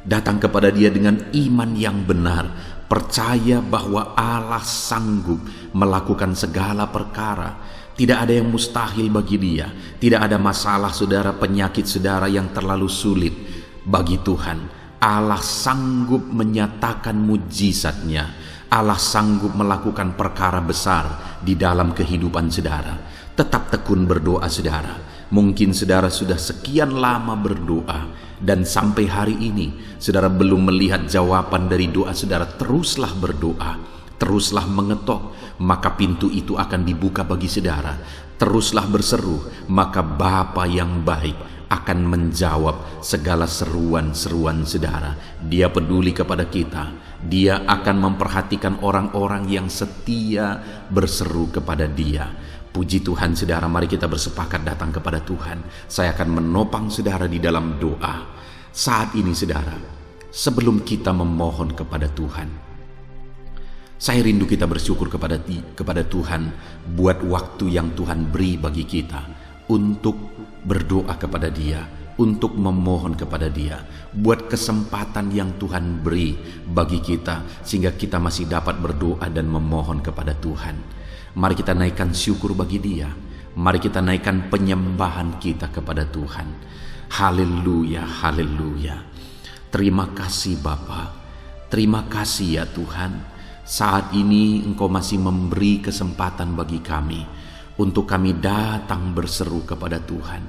Datang kepada Dia dengan iman yang benar. Percaya bahwa Allah sanggup melakukan segala perkara. Tidak ada yang mustahil bagi Dia. Tidak ada masalah saudara, penyakit saudara yang terlalu sulit bagi Tuhan. Allah sanggup menyatakan mujizatnya. Allah sanggup melakukan perkara besar di dalam kehidupan saudara. Tetap tekun berdoa saudara. Mungkin saudara sudah sekian lama berdoa dan sampai hari ini saudara belum melihat jawaban dari doa saudara. Teruslah berdoa, teruslah mengetok, maka pintu itu akan dibuka bagi saudara. Teruslah berseru, maka Bapa yang baik akan menjawab segala seruan-seruan saudara. Dia peduli kepada kita. Dia akan memperhatikan orang-orang yang setia berseru kepada Dia. Puji Tuhan saudara, mari kita bersepakat datang kepada Tuhan. Saya akan menopang saudara di dalam doa. Saat ini saudara, sebelum kita memohon kepada Tuhan, saya rindu kita bersyukur kepada Tuhan buat waktu yang Tuhan beri bagi kita untuk berdoa kepada Dia, untuk memohon kepada Dia, buat kesempatan yang Tuhan beri bagi kita sehingga kita masih dapat berdoa dan memohon kepada Tuhan. Mari kita naikkan syukur bagi Dia. Mari kita naikkan penyembahan kita kepada Tuhan. Haleluya, haleluya. Terima kasih Bapa. Terima kasih ya Tuhan. Saat ini Engkau masih memberi kesempatan bagi kami untuk kami datang berseru kepada Tuhan,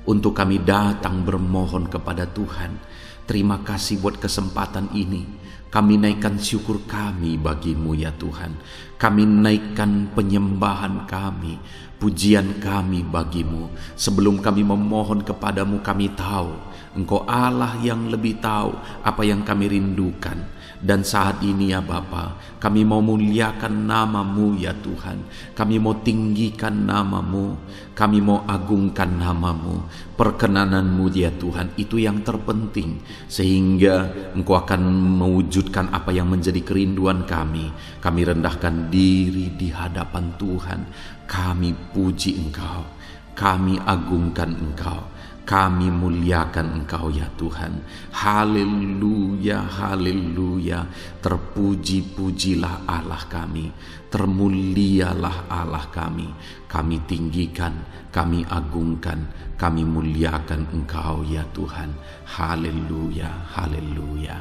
untuk kami datang bermohon kepada Tuhan. Terima kasih buat kesempatan ini. Kami naikkan syukur kami bagi-Mu ya Tuhan. Kami naikkan penyembahan kami, pujian kami bagi-Mu. Sebelum kami memohon kepadamu, kami tahu Engkau Allah yang lebih tahu apa yang kami rindukan. Dan saat ini ya Bapa, kami mau muliakan nama-Mu ya Tuhan. Kami mau tinggikan nama-Mu, kami mau agungkan nama-Mu. Perkenanan-Mu ya Tuhan, itu yang terpenting. Sehingga Engkau akan mewujudkan apa yang menjadi kerinduan kami. Kami rendahkan diri di hadapan Tuhan. Kami puji Engkau, kami agungkan Engkau, kami muliakan Engkau ya Tuhan. Haleluya, haleluya. Terpuji-pujilah Allah kami, termulialah Allah kami. Kami tinggikan, kami agungkan, kami muliakan Engkau ya Tuhan. Haleluya, haleluya.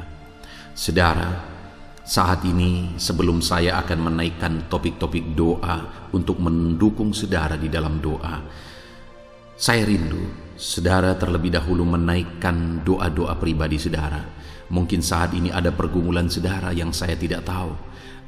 Saudara, Saat ini, sebelum saya akan menaikkan topik-topik doa untuk mendukung saudara di dalam doa, saya rindu saudara terlebih dahulu menaikkan doa-doa pribadi saudara. Mungkin saat ini ada pergumulan saudara yang saya tidak tahu.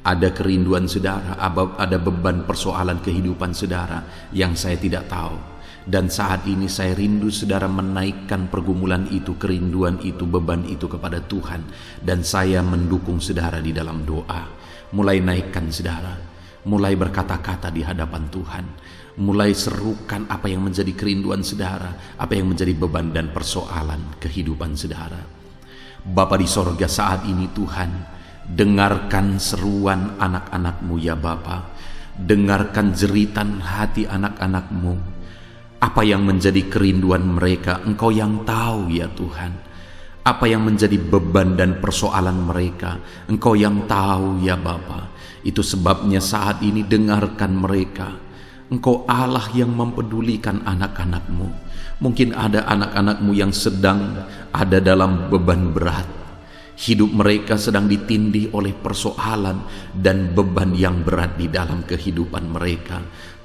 Ada kerinduan saudara, ada beban persoalan kehidupan saudara yang saya tidak tahu. Dan saat ini saya rindu saudara menaikkan pergumulan itu, kerinduan itu, beban itu kepada Tuhan. Dan saya mendukung saudara di dalam doa. Mulai naikkan saudara, mulai berkata-kata di hadapan Tuhan. Mulai serukan apa yang menjadi kerinduan saudara, apa yang menjadi beban dan persoalan kehidupan saudara. Bapa di sorga, saat ini Tuhan, dengarkan seruan anak-anak-Mu ya Bapa. Dengarkan jeritan hati anak-anak-Mu. Apa yang menjadi kerinduan mereka, Engkau yang tahu ya Tuhan. Apa yang menjadi beban dan persoalan mereka, Engkau yang tahu ya Bapa. Itu sebabnya saat ini dengarkan mereka. Engkau Allah yang mempedulikan anak-anak-Mu. Mungkin ada anak-anak-Mu yang sedang ada dalam beban berat. Hidup mereka sedang ditindih oleh persoalan dan beban yang berat di dalam kehidupan mereka.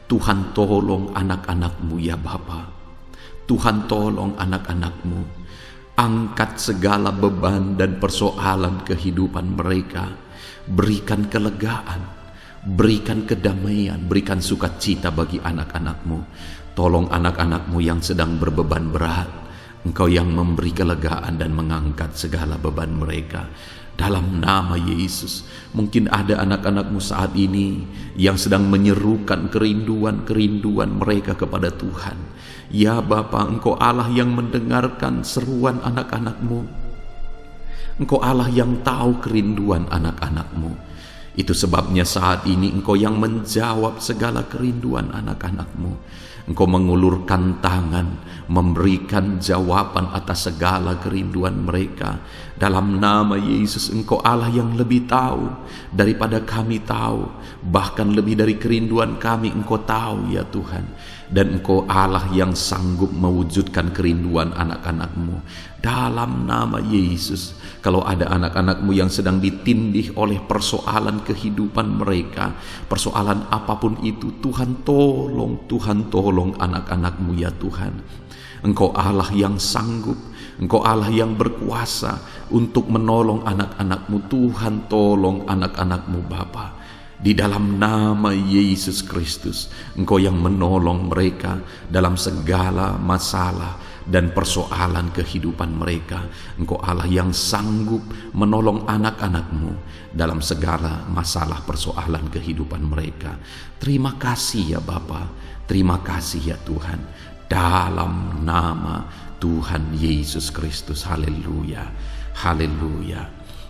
Tuhan tolong anak-anak-Mu ya Bapa. Tuhan tolong anak-anak-Mu. Angkat segala beban dan persoalan kehidupan mereka. Berikan kelegaan, berikan kedamaian, berikan sukacita bagi anak-anak-Mu. Tolong anak-anak-Mu yang sedang berbeban berat. Engkau yang memberi kelegaan dan mengangkat segala beban mereka. Dalam nama Yesus, mungkin ada anak-anak-Mu saat ini yang sedang menyerukan kerinduan-kerinduan mereka kepada Tuhan. Ya Bapa, Engkau Allah yang mendengarkan seruan anak-anak-Mu. Engkau Allah yang tahu kerinduan anak-anak-Mu. Itu sebabnya saat ini Engkau yang menjawab segala kerinduan anak-anak-Mu. Engkau mengulurkan tangan, memberikan jawaban atas segala kerinduan mereka. Dalam nama Yesus, Engkau Allah yang lebih tahu daripada kami tahu. Bahkan lebih dari kerinduan kami, Engkau tahu ya Tuhan. Dan Engkau Allah yang sanggup mewujudkan kerinduan anak-anak-Mu. Dalam nama Yesus, kalau ada anak-anak-Mu yang sedang ditindih oleh persoalan kehidupan mereka, persoalan apapun itu, Tuhan tolong anak-anak-Mu ya Tuhan. Engkau Allah yang sanggup, Engkau Allah yang berkuasa untuk menolong anak-anak-Mu. Tuhan tolong anak-anak-Mu Bapa. Di dalam nama Yesus Kristus, Engkau yang menolong mereka dalam segala masalah dan persoalan kehidupan mereka. Engkau Allah yang sanggup menolong anak-anak-Mu dalam segala masalah persoalan kehidupan mereka. Terima kasih ya Bapa, terima kasih ya Tuhan. Dalam nama Tuhan Yesus Kristus, haleluya, haleluya.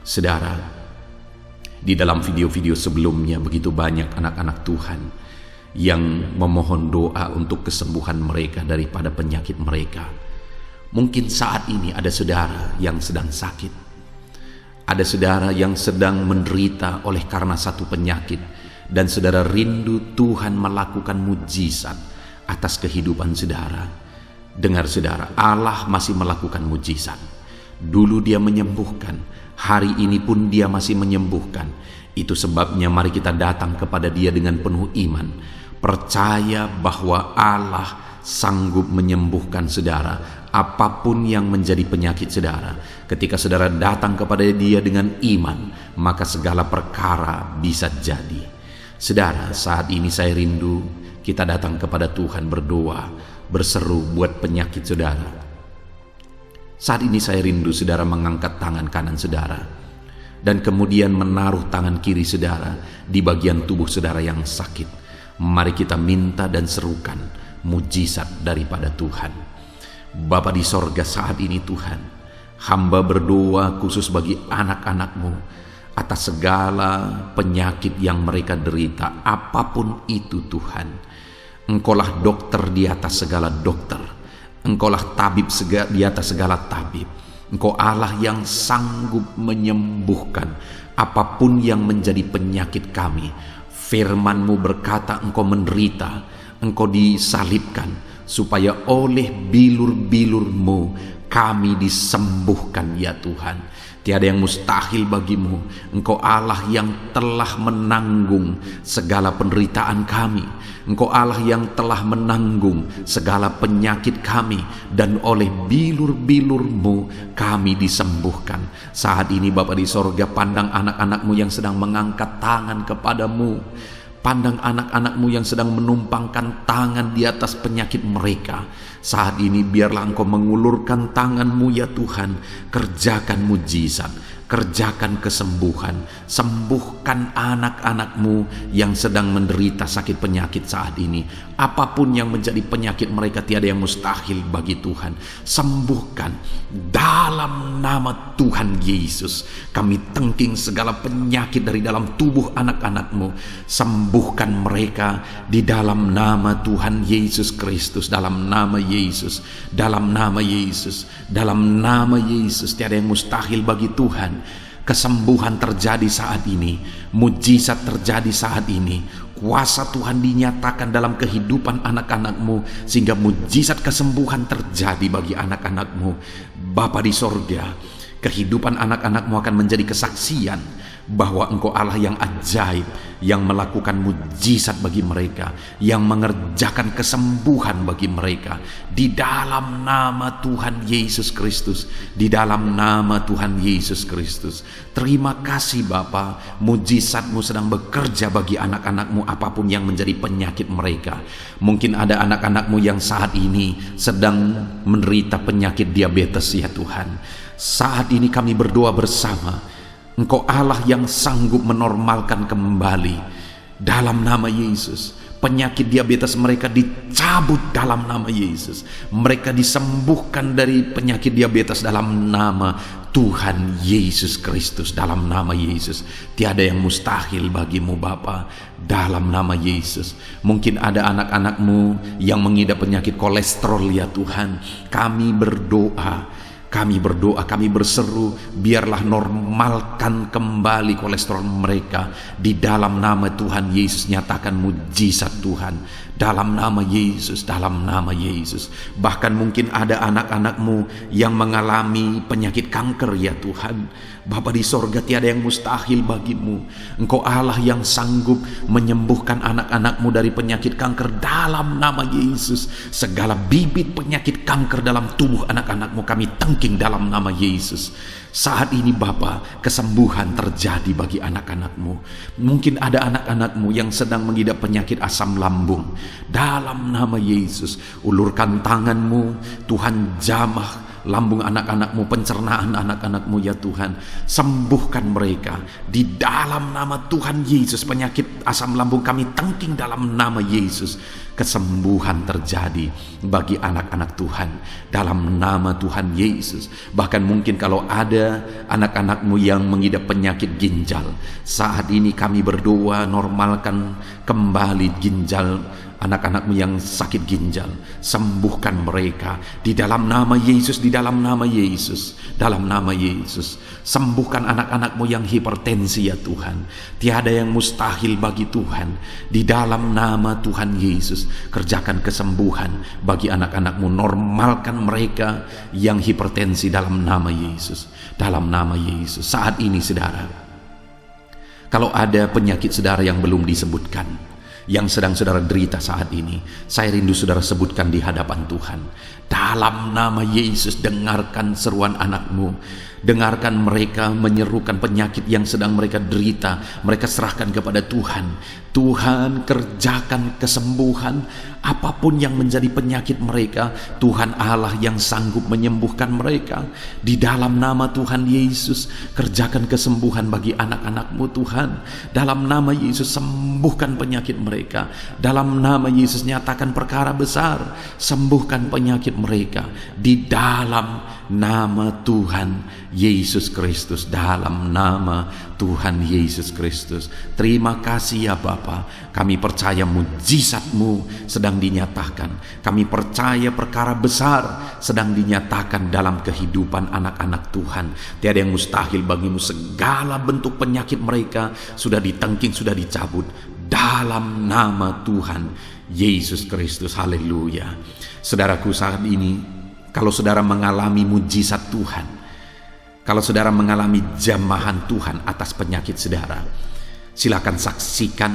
Saudara, di dalam video-video sebelumnya begitu banyak anak-anak Tuhan yang memohon doa untuk kesembuhan mereka daripada penyakit mereka. Mungkin saat ini ada saudara yang sedang sakit. Ada saudara yang sedang menderita oleh karena satu penyakit. Dan saudara rindu Tuhan melakukan mujizat atas kehidupan saudara. Dengar saudara, Allah masih melakukan mujizat. Dulu Dia menyembuhkan, hari ini pun Dia masih menyembuhkan. Itu sebabnya mari kita datang kepada Dia dengan penuh iman, percaya bahwa Allah sanggup menyembuhkan saudara apapun yang menjadi penyakit saudara. Ketika saudara datang kepada Dia dengan iman, maka segala perkara bisa jadi. Saudara, saat ini saya rindu kita datang kepada Tuhan berdoa, berseru buat penyakit saudara. Saat ini saya rindu saudara mengangkat tangan kanan saudara dan kemudian menaruh tangan kiri saudara di bagian tubuh saudara yang sakit. Mari kita minta dan serukan mujizat daripada Tuhan. Bapa di sorga, saat ini Tuhan, hamba berdoa khusus bagi anak-anak-Mu atas segala penyakit yang mereka derita, apapun itu Tuhan. Engkaulah dokter di atas segala dokter, Engkaulah tabib di atas segala tabib. Engkau Allah yang sanggup menyembuhkan apapun yang menjadi penyakit kami. Firman-Mu berkata Engkau menderita, Engkau disalibkan, supaya oleh bilur-bilur-Mu kami disembuhkan ya Tuhan. Tiada yang mustahil bagimu. Engkau Allah yang telah menanggung segala penderitaan kami. Engkau Allah yang telah menanggung segala penyakit kami, dan oleh bilur-bilur-Mu kami disembuhkan. Saat ini Bapa di sorga, pandang anak-anak-Mu yang sedang mengangkat tangan kepadamu. Pandang anak-anak-Mu yang sedang menumpangkan tangan di atas penyakit mereka. Saat ini biarlah Engkau mengulurkan tangan-Mu ya Tuhan. Kerjakan mujizat, kerjakan kesembuhan. Sembuhkan anak-anak-Mu yang sedang menderita sakit penyakit saat ini. Apapun yang menjadi penyakit mereka, tiada yang mustahil bagi Tuhan. Sembuhkan dalam nama Tuhan Yesus. Kami tengking segala penyakit dari dalam tubuh anak-anak-Mu. Sembuhkan mereka di dalam nama Tuhan Yesus Kristus. Dalam nama Yesus, dalam nama Yesus, dalam nama Yesus. Tiada yang mustahil bagi Tuhan. Kesembuhan terjadi saat ini, mujizat terjadi saat ini. Kuasa Tuhan dinyatakan dalam kehidupan anak-anak-Mu, sehingga mujizat kesembuhan terjadi bagi anak-anak-Mu. Bapa di sorga, kehidupan anak-anak-Mu akan menjadi kesaksian bahwa Engkau Allah yang ajaib, yang melakukan mujizat bagi mereka, yang mengerjakan kesembuhan bagi mereka. Di dalam nama Tuhan Yesus Kristus, di dalam nama Tuhan Yesus Kristus. Terima kasih Bapa, mujizat-Mu sedang bekerja bagi anak-anak-Mu apapun yang menjadi penyakit mereka. Mungkin ada anak-anak-Mu yang saat ini sedang menderita penyakit diabetes ya Tuhan. Saat ini kami berdoa bersama, Engkau Allah yang sanggup menormalkan kembali dalam nama Yesus. Penyakit diabetes mereka dicabut dalam nama Yesus. Mereka disembuhkan dari penyakit diabetes dalam nama Tuhan Yesus Kristus. Dalam nama Yesus. Tiada yang mustahil bagimu Bapa. Dalam nama Yesus. Mungkin ada anak-anak-Mu yang mengidap penyakit kolesterol ya Tuhan. Kami berdoa, kami berseru, biarlah normalkan kembali kolesterol mereka. Di dalam nama Tuhan Yesus, nyatakan mujizat Tuhan. Dalam nama Yesus, dalam nama Yesus. Bahkan mungkin ada anak-anak-Mu yang mengalami penyakit kanker ya Tuhan. Bapa di sorga, tiada yang mustahil bagimu. Engkau Allah yang sanggup menyembuhkan anak-anak-Mu dari penyakit kanker dalam nama Yesus. Segala bibit penyakit kanker dalam tubuh anak-anak-Mu kami tengking dalam nama Yesus. Saat ini Bapa, kesembuhan terjadi bagi anak-anak-Mu. Mungkin ada anak-anak-Mu yang sedang mengidap penyakit asam lambung. Dalam nama Yesus, ulurkan tangan-Mu, Tuhan jamah lambung anak-anak-Mu, pencernaan anak-anak-Mu ya Tuhan. Sembuhkan mereka di dalam nama Tuhan Yesus. Penyakit asam lambung kami tengking dalam nama Yesus. Kesembuhan terjadi bagi anak-anak Tuhan dalam nama Tuhan Yesus. Bahkan mungkin kalau ada anak-anak-Mu yang mengidap penyakit ginjal, saat ini kami berdoa, normalkan kembali ginjal anak-anak-Mu yang sakit ginjal. Sembuhkan mereka di dalam nama Yesus, di dalam nama Yesus, dalam nama Yesus. Sembuhkan anak-anak-Mu yang hipertensi ya Tuhan. Tiada yang mustahil bagi Tuhan. Di dalam nama Tuhan Yesus, kerjakan kesembuhan bagi anak-anak-Mu. Normalkan mereka yang hipertensi dalam nama Yesus, dalam nama Yesus. Saat ini saudara, kalau ada penyakit saudara yang belum disebutkan, yang sedang saudara derita saat ini, saya rindu saudara sebutkan di hadapan Tuhan. Dalam nama Yesus, dengarkan seruan anak-Mu. Dengarkan mereka menyerukan penyakit yang sedang mereka derita. Mereka serahkan kepada Tuhan. Tuhan, kerjakan kesembuhan apapun yang menjadi penyakit mereka. Tuhan Allah yang sanggup menyembuhkan mereka. Di dalam nama Tuhan Yesus, kerjakan kesembuhan bagi anak-anak-Mu Tuhan. Dalam nama Yesus, sembuhkan penyakit mereka. Dalam nama Yesus, nyatakan perkara besar. Sembuhkan penyakit mereka. Di dalam nama Tuhan Yesus Kristus, dalam nama Tuhan Yesus Kristus. Terima kasih ya Bapa. Kami percaya mujizat-Mu sedang dinyatakan. Kami percaya perkara besar sedang dinyatakan dalam kehidupan anak-anak Tuhan. Tiada yang mustahil bagimu. Segala bentuk penyakit mereka sudah ditengking, sudah dicabut dalam nama Tuhan Yesus Kristus. Haleluya. Saudaraku, saat ini Kalau saudara mengalami mujizat Tuhan, kalau saudara mengalami jamahan Tuhan atas penyakit saudara, silakan saksikan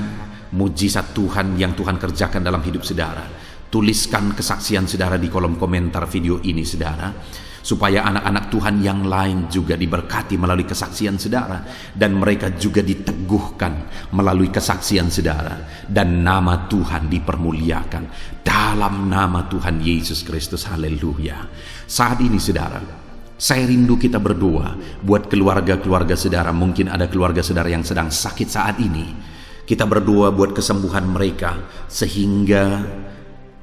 mujizat Tuhan yang Tuhan kerjakan dalam hidup saudara. Tuliskan kesaksian saudara di kolom komentar video ini saudara, supaya anak-anak Tuhan yang lain juga diberkati melalui kesaksian saudara, dan mereka juga diteguhkan melalui kesaksian saudara, dan nama Tuhan dipermuliakan dalam nama Tuhan Yesus Kristus. Haleluya. Saat ini saudara, saya rindu kita berdoa buat keluarga-keluarga saudara. Mungkin ada keluarga saudara yang sedang sakit saat ini. Kita berdoa buat kesembuhan mereka, sehingga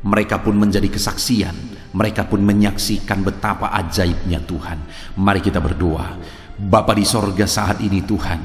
mereka pun menjadi kesaksian. Mereka pun menyaksikan betapa ajaibnya Tuhan. Mari kita berdoa. Bapa di sorga, saat ini Tuhan,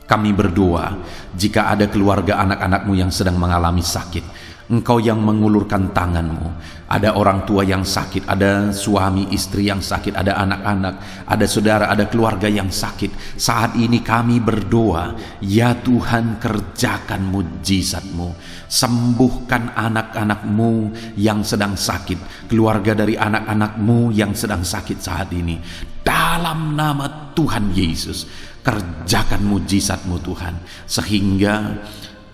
kami berdoa jika ada keluarga anak-anakmu yang sedang mengalami sakit, Engkau yang mengulurkan tanganmu. Ada orang tua yang sakit, ada suami istri yang sakit, ada anak-anak, ada saudara, ada keluarga yang sakit. Saat ini kami berdoa, ya Tuhan, kerjakan mujizat-Mu. Sembuhkan anak-anak-Mu yang sedang sakit, keluarga dari anak-anak-Mu yang sedang sakit saat ini. Dalam nama Tuhan Yesus, kerjakan mujizat-Mu Tuhan, sehingga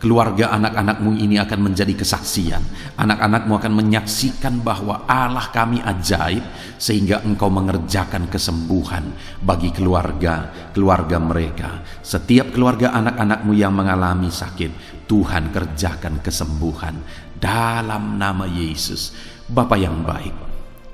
keluarga anak-anak-Mu ini akan menjadi kesaksian. Anak-anak-Mu akan menyaksikan bahwa Allah kami ajaib, sehingga Engkau mengerjakan kesembuhan bagi keluarga mereka. Setiap keluarga anak-anak-Mu yang mengalami sakit, Tuhan kerjakan kesembuhan dalam nama Yesus. Bapa yang baik,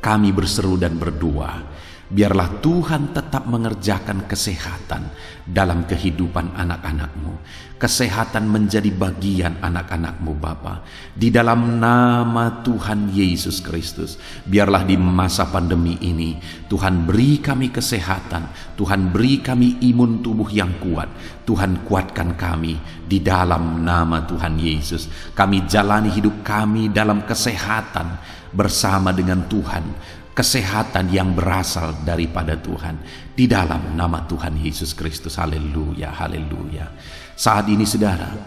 kami berseru dan berdoa, biarlah Tuhan tetap mengerjakan kesehatan dalam kehidupan anak-anak-Mu. Kesehatan menjadi bagian anak-anak-Mu Bapa. Di dalam nama Tuhan Yesus Kristus, biarlah di masa pandemi ini Tuhan beri kami kesehatan, Tuhan beri kami imun tubuh yang kuat. Tuhan kuatkan kami di dalam nama Tuhan Yesus. Kami jalani hidup kami dalam kesehatan bersama dengan Tuhan. Kesehatan yang berasal daripada Tuhan, di dalam nama Tuhan Yesus Kristus. Haleluya, haleluya. Saat ini saudara,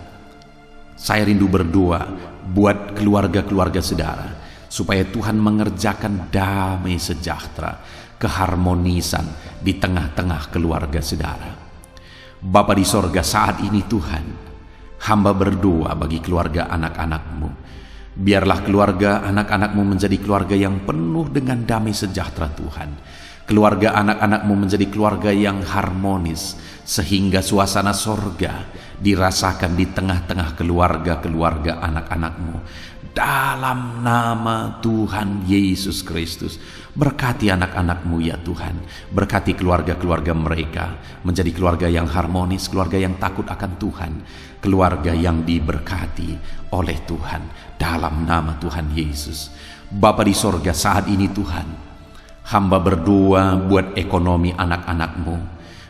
saya rindu berdoa buat keluarga-keluarga saudara, supaya Tuhan mengerjakan damai sejahtera, keharmonisan di tengah-tengah keluarga saudara. Bapa di sorga, saat ini Tuhan, hamba berdoa bagi keluarga anak-anak-Mu. Biarlah keluarga anak-anak-Mu menjadi keluarga yang penuh dengan damai sejahtera Tuhan. Keluarga anak-anak-Mu menjadi keluarga yang harmonis, sehingga suasana sorga dirasakan di tengah-tengah keluarga-keluarga anak-anak-Mu. Dalam nama Tuhan Yesus Kristus, berkati anak-anak-Mu ya Tuhan. Berkati keluarga-keluarga mereka menjadi keluarga yang harmonis, keluarga yang takut akan Tuhan, keluarga yang diberkati oleh Tuhan. Dalam nama Tuhan Yesus. Bapa di sorga, saat ini Tuhan, hamba berdoa buat ekonomi anak-anak-Mu.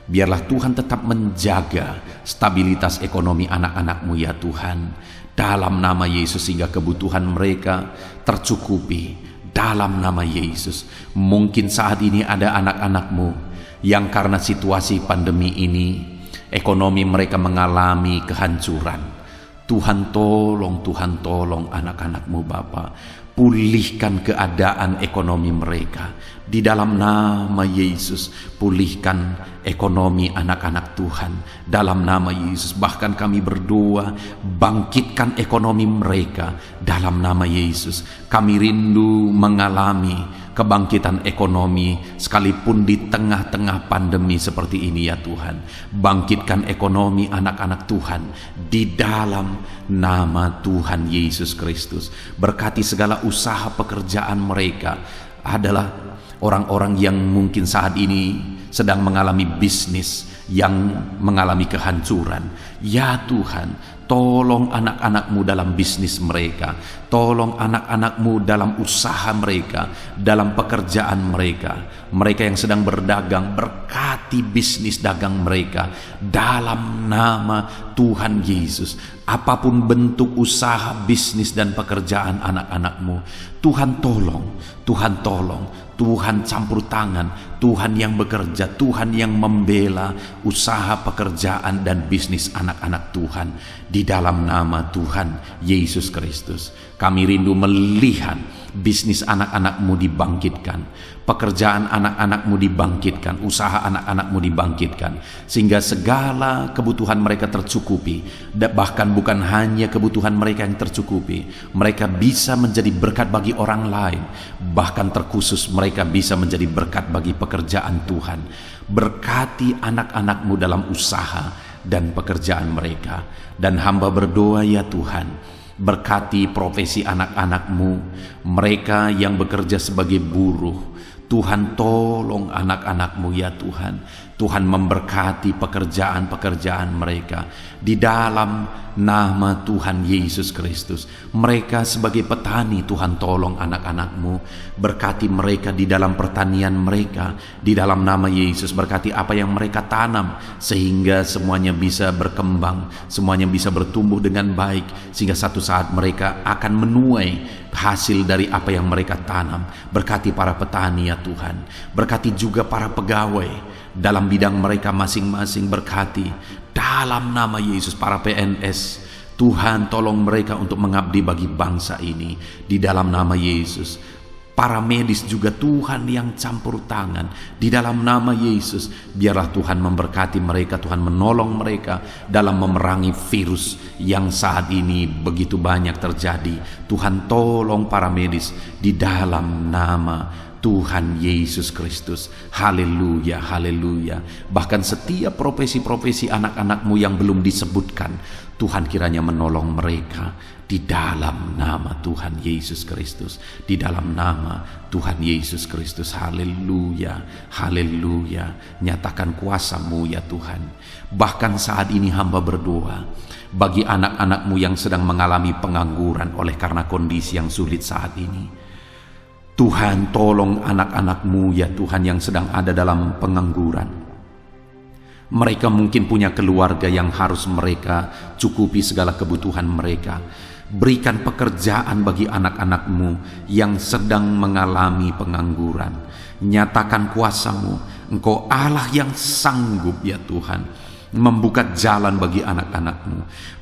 Biarlah Tuhan tetap menjaga stabilitas ekonomi anak-anak-Mu ya Tuhan. Dalam nama Yesus, sehingga kebutuhan mereka tercukupi. Dalam nama Yesus. Mungkin saat ini ada anak-anak-Mu yang karena situasi pandemi ini, ekonomi mereka mengalami kehancuran. Tuhan tolong anak-anak-Mu Bapa. Pulihkan keadaan ekonomi mereka. Di dalam nama Yesus, pulihkan ekonomi anak-anak Tuhan. Dalam nama Yesus, bahkan kami berdoa, bangkitkan ekonomi mereka. Dalam nama Yesus, kami rindu mengalami kebangkitan ekonomi sekalipun di tengah-tengah pandemi seperti ini ya Tuhan. Bangkitkan ekonomi anak-anak Tuhan di dalam nama Tuhan Yesus Kristus. Berkati segala usaha pekerjaan mereka. Adalah orang-orang yang mungkin saat ini sedang mengalami bisnis yang mengalami kehancuran. Ya Tuhan, tolong anak-anak-Mu dalam bisnis mereka. Tolong anak-anak-Mu dalam usaha mereka, dalam pekerjaan mereka. Mereka yang sedang berdagang, berkati bisnis dagang mereka. Dalam nama Tuhan Yesus, apapun bentuk usaha, bisnis, dan pekerjaan anak-anak-Mu, Tuhan tolong, Tuhan tolong, Tuhan campur tangan, Tuhan yang bekerja, Tuhan yang membela usaha, pekerjaan, dan bisnis anak-anak Tuhan. Di dalam nama Tuhan Yesus Kristus, kami rindu melihat bisnis anak-anakmu dibangkitkan, pekerjaan anak-anakmu dibangkitkan, usaha anak-anakmu dibangkitkan, sehingga segala kebutuhan mereka tercukupi. Bahkan bukan hanya kebutuhan mereka yang tercukupi, mereka bisa menjadi berkat bagi orang lain. Bahkan terkhusus mereka bisa menjadi berkat bagi pekerjaan Tuhan. Berkati anak-anakmu dalam usaha dan pekerjaan mereka. Dan hamba berdoa, ya Tuhan, berkati profesi anak-anakmu, mereka yang bekerja sebagai buruh. Tuhan, tolong anak-anakmu, ya Tuhan. Tuhan memberkati pekerjaan-pekerjaan mereka di dalam nama Tuhan Yesus Kristus. Mereka sebagai petani, Tuhan tolong anak-anakmu, berkati mereka di dalam pertanian mereka, di dalam nama Yesus. Berkati apa yang mereka tanam, sehingga semuanya bisa berkembang, semuanya bisa bertumbuh dengan baik, sehingga satu saat mereka akan menuai hasil dari apa yang mereka tanam. Berkati para petani, ya Tuhan. Berkati juga para pegawai dalam bidang mereka masing-masing. Berkati dalam nama Yesus para PNS. Tuhan, tolong mereka untuk mengabdi bagi bangsa ini di dalam nama Yesus. Para medis juga Tuhan yang campur tangan di dalam nama Yesus. Biarlah Tuhan memberkati mereka, Tuhan menolong mereka dalam memerangi virus yang saat ini begitu banyak terjadi. Tuhan tolong para medis di dalam nama Tuhan Yesus Kristus. Haleluya, haleluya. Bahkan setiap profesi-profesi anak-anakmu yang belum disebutkan, Tuhan kiranya menolong mereka di dalam nama Tuhan Yesus Kristus. Di dalam nama Tuhan Yesus Kristus. Haleluya, haleluya. Nyatakan kuasa-Mu, ya Tuhan. Bahkan saat ini hamba berdoa bagi anak-anakmu yang sedang mengalami pengangguran oleh karena kondisi yang sulit saat ini. Tuhan, tolong anak-anakmu, ya Tuhan, yang sedang ada dalam pengangguran. Mereka mungkin punya keluarga yang harus mereka cukupi segala kebutuhan mereka. Berikan pekerjaan bagi anak-anakmu yang sedang mengalami pengangguran. Nyatakan kuasa-Mu. Engkau Allah yang sanggup, ya Tuhan, membuka jalan bagi anak-anakmu.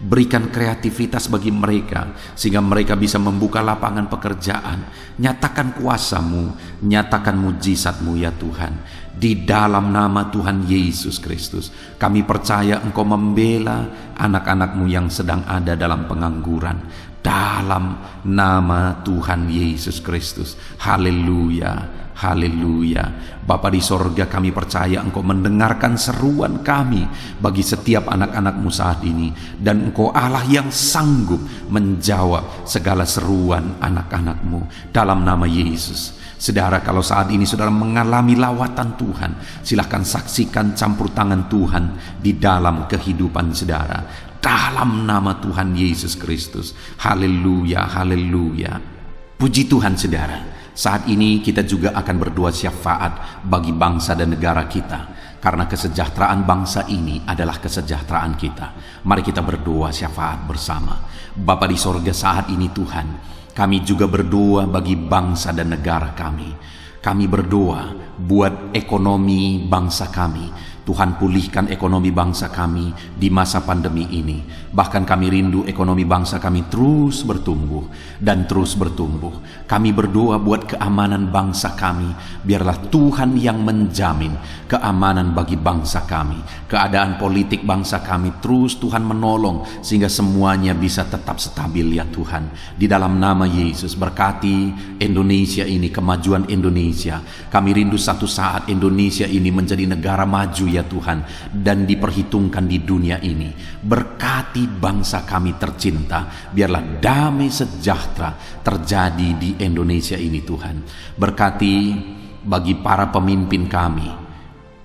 Berikan kreativitas bagi mereka sehingga mereka bisa membuka lapangan pekerjaan. Nyatakan kuasa-Mu, nyatakan mujizat-Mu, ya Tuhan. Di dalam nama Tuhan Yesus Kristus, kami percaya Engkau membela anak-anakmu yang sedang ada dalam pengangguran. Dalam nama Tuhan Yesus Kristus. Haleluya, haleluya. Bapa di sorga, kami percaya Engkau mendengarkan seruan kami bagi setiap anak-anakmu saat ini. Dan Engkau Allah yang sanggup menjawab segala seruan anak-anakmu dalam nama Yesus. Saudara, kalau saat ini saudara mengalami lawatan Tuhan, silahkan saksikan campur tangan Tuhan di dalam kehidupan saudara. Dalam nama Tuhan Yesus Kristus. Haleluya, haleluya. Puji Tuhan saudara. Saat ini kita juga akan berdoa syafaat bagi bangsa dan negara kita, karena kesejahteraan bangsa ini adalah kesejahteraan kita. Mari kita berdoa syafaat bersama. Bapa di sorga, saat ini Tuhan, kami juga berdoa bagi bangsa dan negara kami. Kami berdoa buat ekonomi bangsa kami. Tuhan, pulihkan ekonomi bangsa kami di masa pandemi ini. Bahkan kami rindu ekonomi bangsa kami terus bertumbuh dan terus bertumbuh. Kami berdoa buat keamanan bangsa kami. Biarlah Tuhan yang menjamin keamanan bagi bangsa kami. Keadaan politik bangsa kami terus Tuhan menolong sehingga semuanya bisa tetap stabil, ya Tuhan. Di dalam nama Yesus, berkati Indonesia ini, kemajuan Indonesia. Kami rindu satu saat Indonesia ini menjadi negara maju, ya Tuhan, dan diperhitungkan di dunia ini. Berkati bangsa kami tercinta, biarlah damai sejahtera terjadi di Indonesia ini Tuhan. Berkati bagi para pemimpin kami,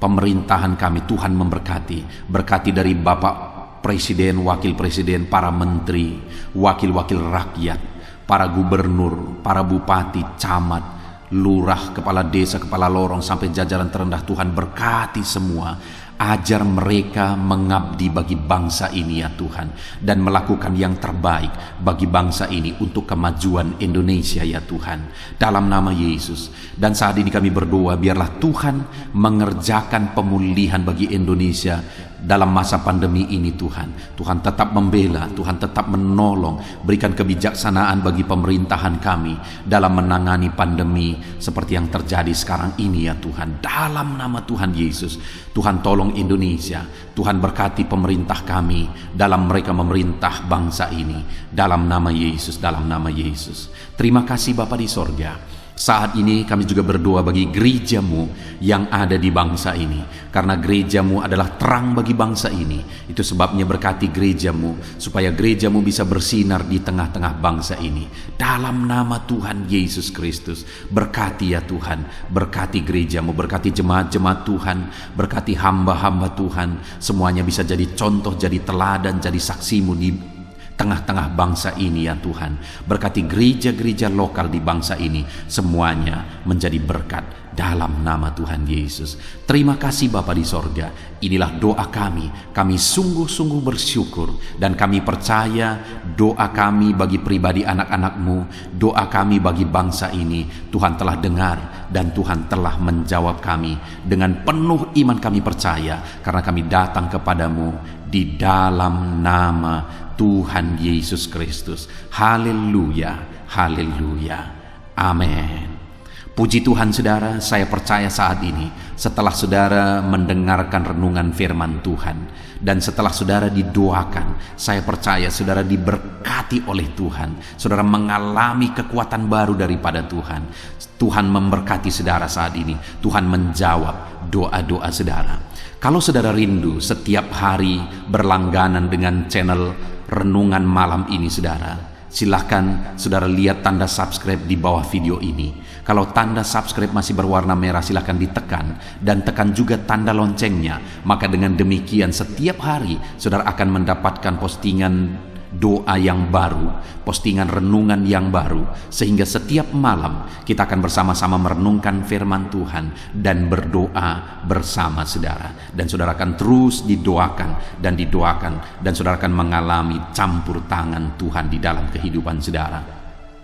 pemerintahan kami, Tuhan memberkati. Berkati dari Bapak Presiden, Wakil Presiden, para menteri, wakil-wakil rakyat, para gubernur, para bupati, camat, lurah, kepala desa, kepala lorong, sampai jajaran terendah. Tuhan berkati semua. Ajar mereka mengabdi bagi bangsa ini, ya Tuhan, dan melakukan yang terbaik bagi bangsa ini untuk kemajuan Indonesia, ya Tuhan, dalam nama Yesus. Dan saat ini kami berdoa, biarlah Tuhan mengerjakan pemulihan bagi Indonesia dalam masa pandemi ini Tuhan. Tuhan tetap membela, Tuhan tetap menolong, berikan kebijaksanaan bagi pemerintahan kami dalam menangani pandemi seperti yang terjadi sekarang ini ya Tuhan. Dalam nama Tuhan Yesus, Tuhan tolong Indonesia, Tuhan berkati pemerintah kami dalam mereka memerintah bangsa ini. Dalam nama Yesus, dalam nama Yesus. Terima kasih Bapa di sorga. Saat ini kami juga berdoa bagi gerejamu yang ada di bangsa ini, karena gerejamu adalah terang bagi bangsa ini. Itu sebabnya berkati gerejamu, supaya gerejamu bisa bersinar di tengah-tengah bangsa ini. Dalam nama Tuhan Yesus Kristus, berkati ya Tuhan, berkati gerejamu, berkati jemaat-jemaat Tuhan, berkati hamba-hamba Tuhan, semuanya bisa jadi contoh, jadi teladan, jadi saksimu di tengah-tengah bangsa ini ya Tuhan. Berkati gereja-gereja lokal di bangsa ini, semuanya menjadi berkat dalam nama Tuhan Yesus. Terima kasih Bapa di sorga. Inilah doa kami. Kami sungguh-sungguh bersyukur dan kami percaya doa kami bagi pribadi anak-anak-Mu, doa kami bagi bangsa ini, Tuhan telah dengar dan Tuhan telah menjawab kami. Dengan penuh iman kami percaya, karena kami datang kepadamu di dalam nama Tuhan Yesus Kristus. Haleluya, haleluya, amin. Puji Tuhan saudara, saya percaya saat ini setelah saudara mendengarkan renungan firman Tuhan dan setelah saudara didoakan, saya percaya saudara diberkati oleh Tuhan. Saudara mengalami kekuatan baru daripada Tuhan. Tuhan memberkati saudara saat ini. Tuhan menjawab doa-doa saudara. Kalau saudara rindu setiap hari berlangganan dengan channel Renungan Malam ini saudara, silahkan saudara lihat tanda subscribe di bawah video ini. Kalau tanda subscribe masih berwarna merah, silahkan ditekan dan tekan juga tanda loncengnya. Maka dengan demikian setiap hari saudara akan mendapatkan postingan doa yang baru, postingan renungan yang baru, sehingga setiap malam kita akan bersama-sama merenungkan firman Tuhan dan berdoa bersama saudara. Dan saudara akan terus didoakan dan didoakan, dan saudara akan mengalami campur tangan Tuhan di dalam kehidupan saudara.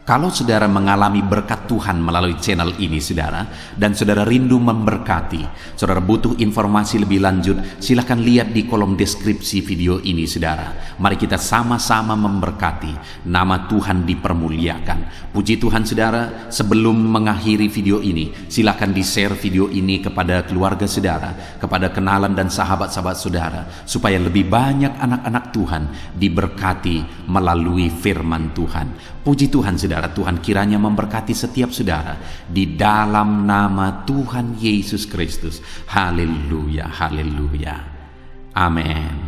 Kalau saudara mengalami berkat Tuhan melalui channel ini saudara, dan saudara rindu memberkati, saudara butuh informasi lebih lanjut, silakan lihat di kolom deskripsi video ini saudara. Mari kita sama-sama memberkati, nama Tuhan dipermuliakan. Puji Tuhan saudara, sebelum mengakhiri video ini, silakan di-share video ini kepada keluarga saudara, kepada kenalan dan sahabat-sahabat saudara, supaya lebih banyak anak-anak Tuhan diberkati melalui firman Tuhan. Puji Tuhan saudara, Tuhan kiranya memberkati setiap saudara di dalam nama Tuhan Yesus Kristus. Haleluya, haleluya, amin.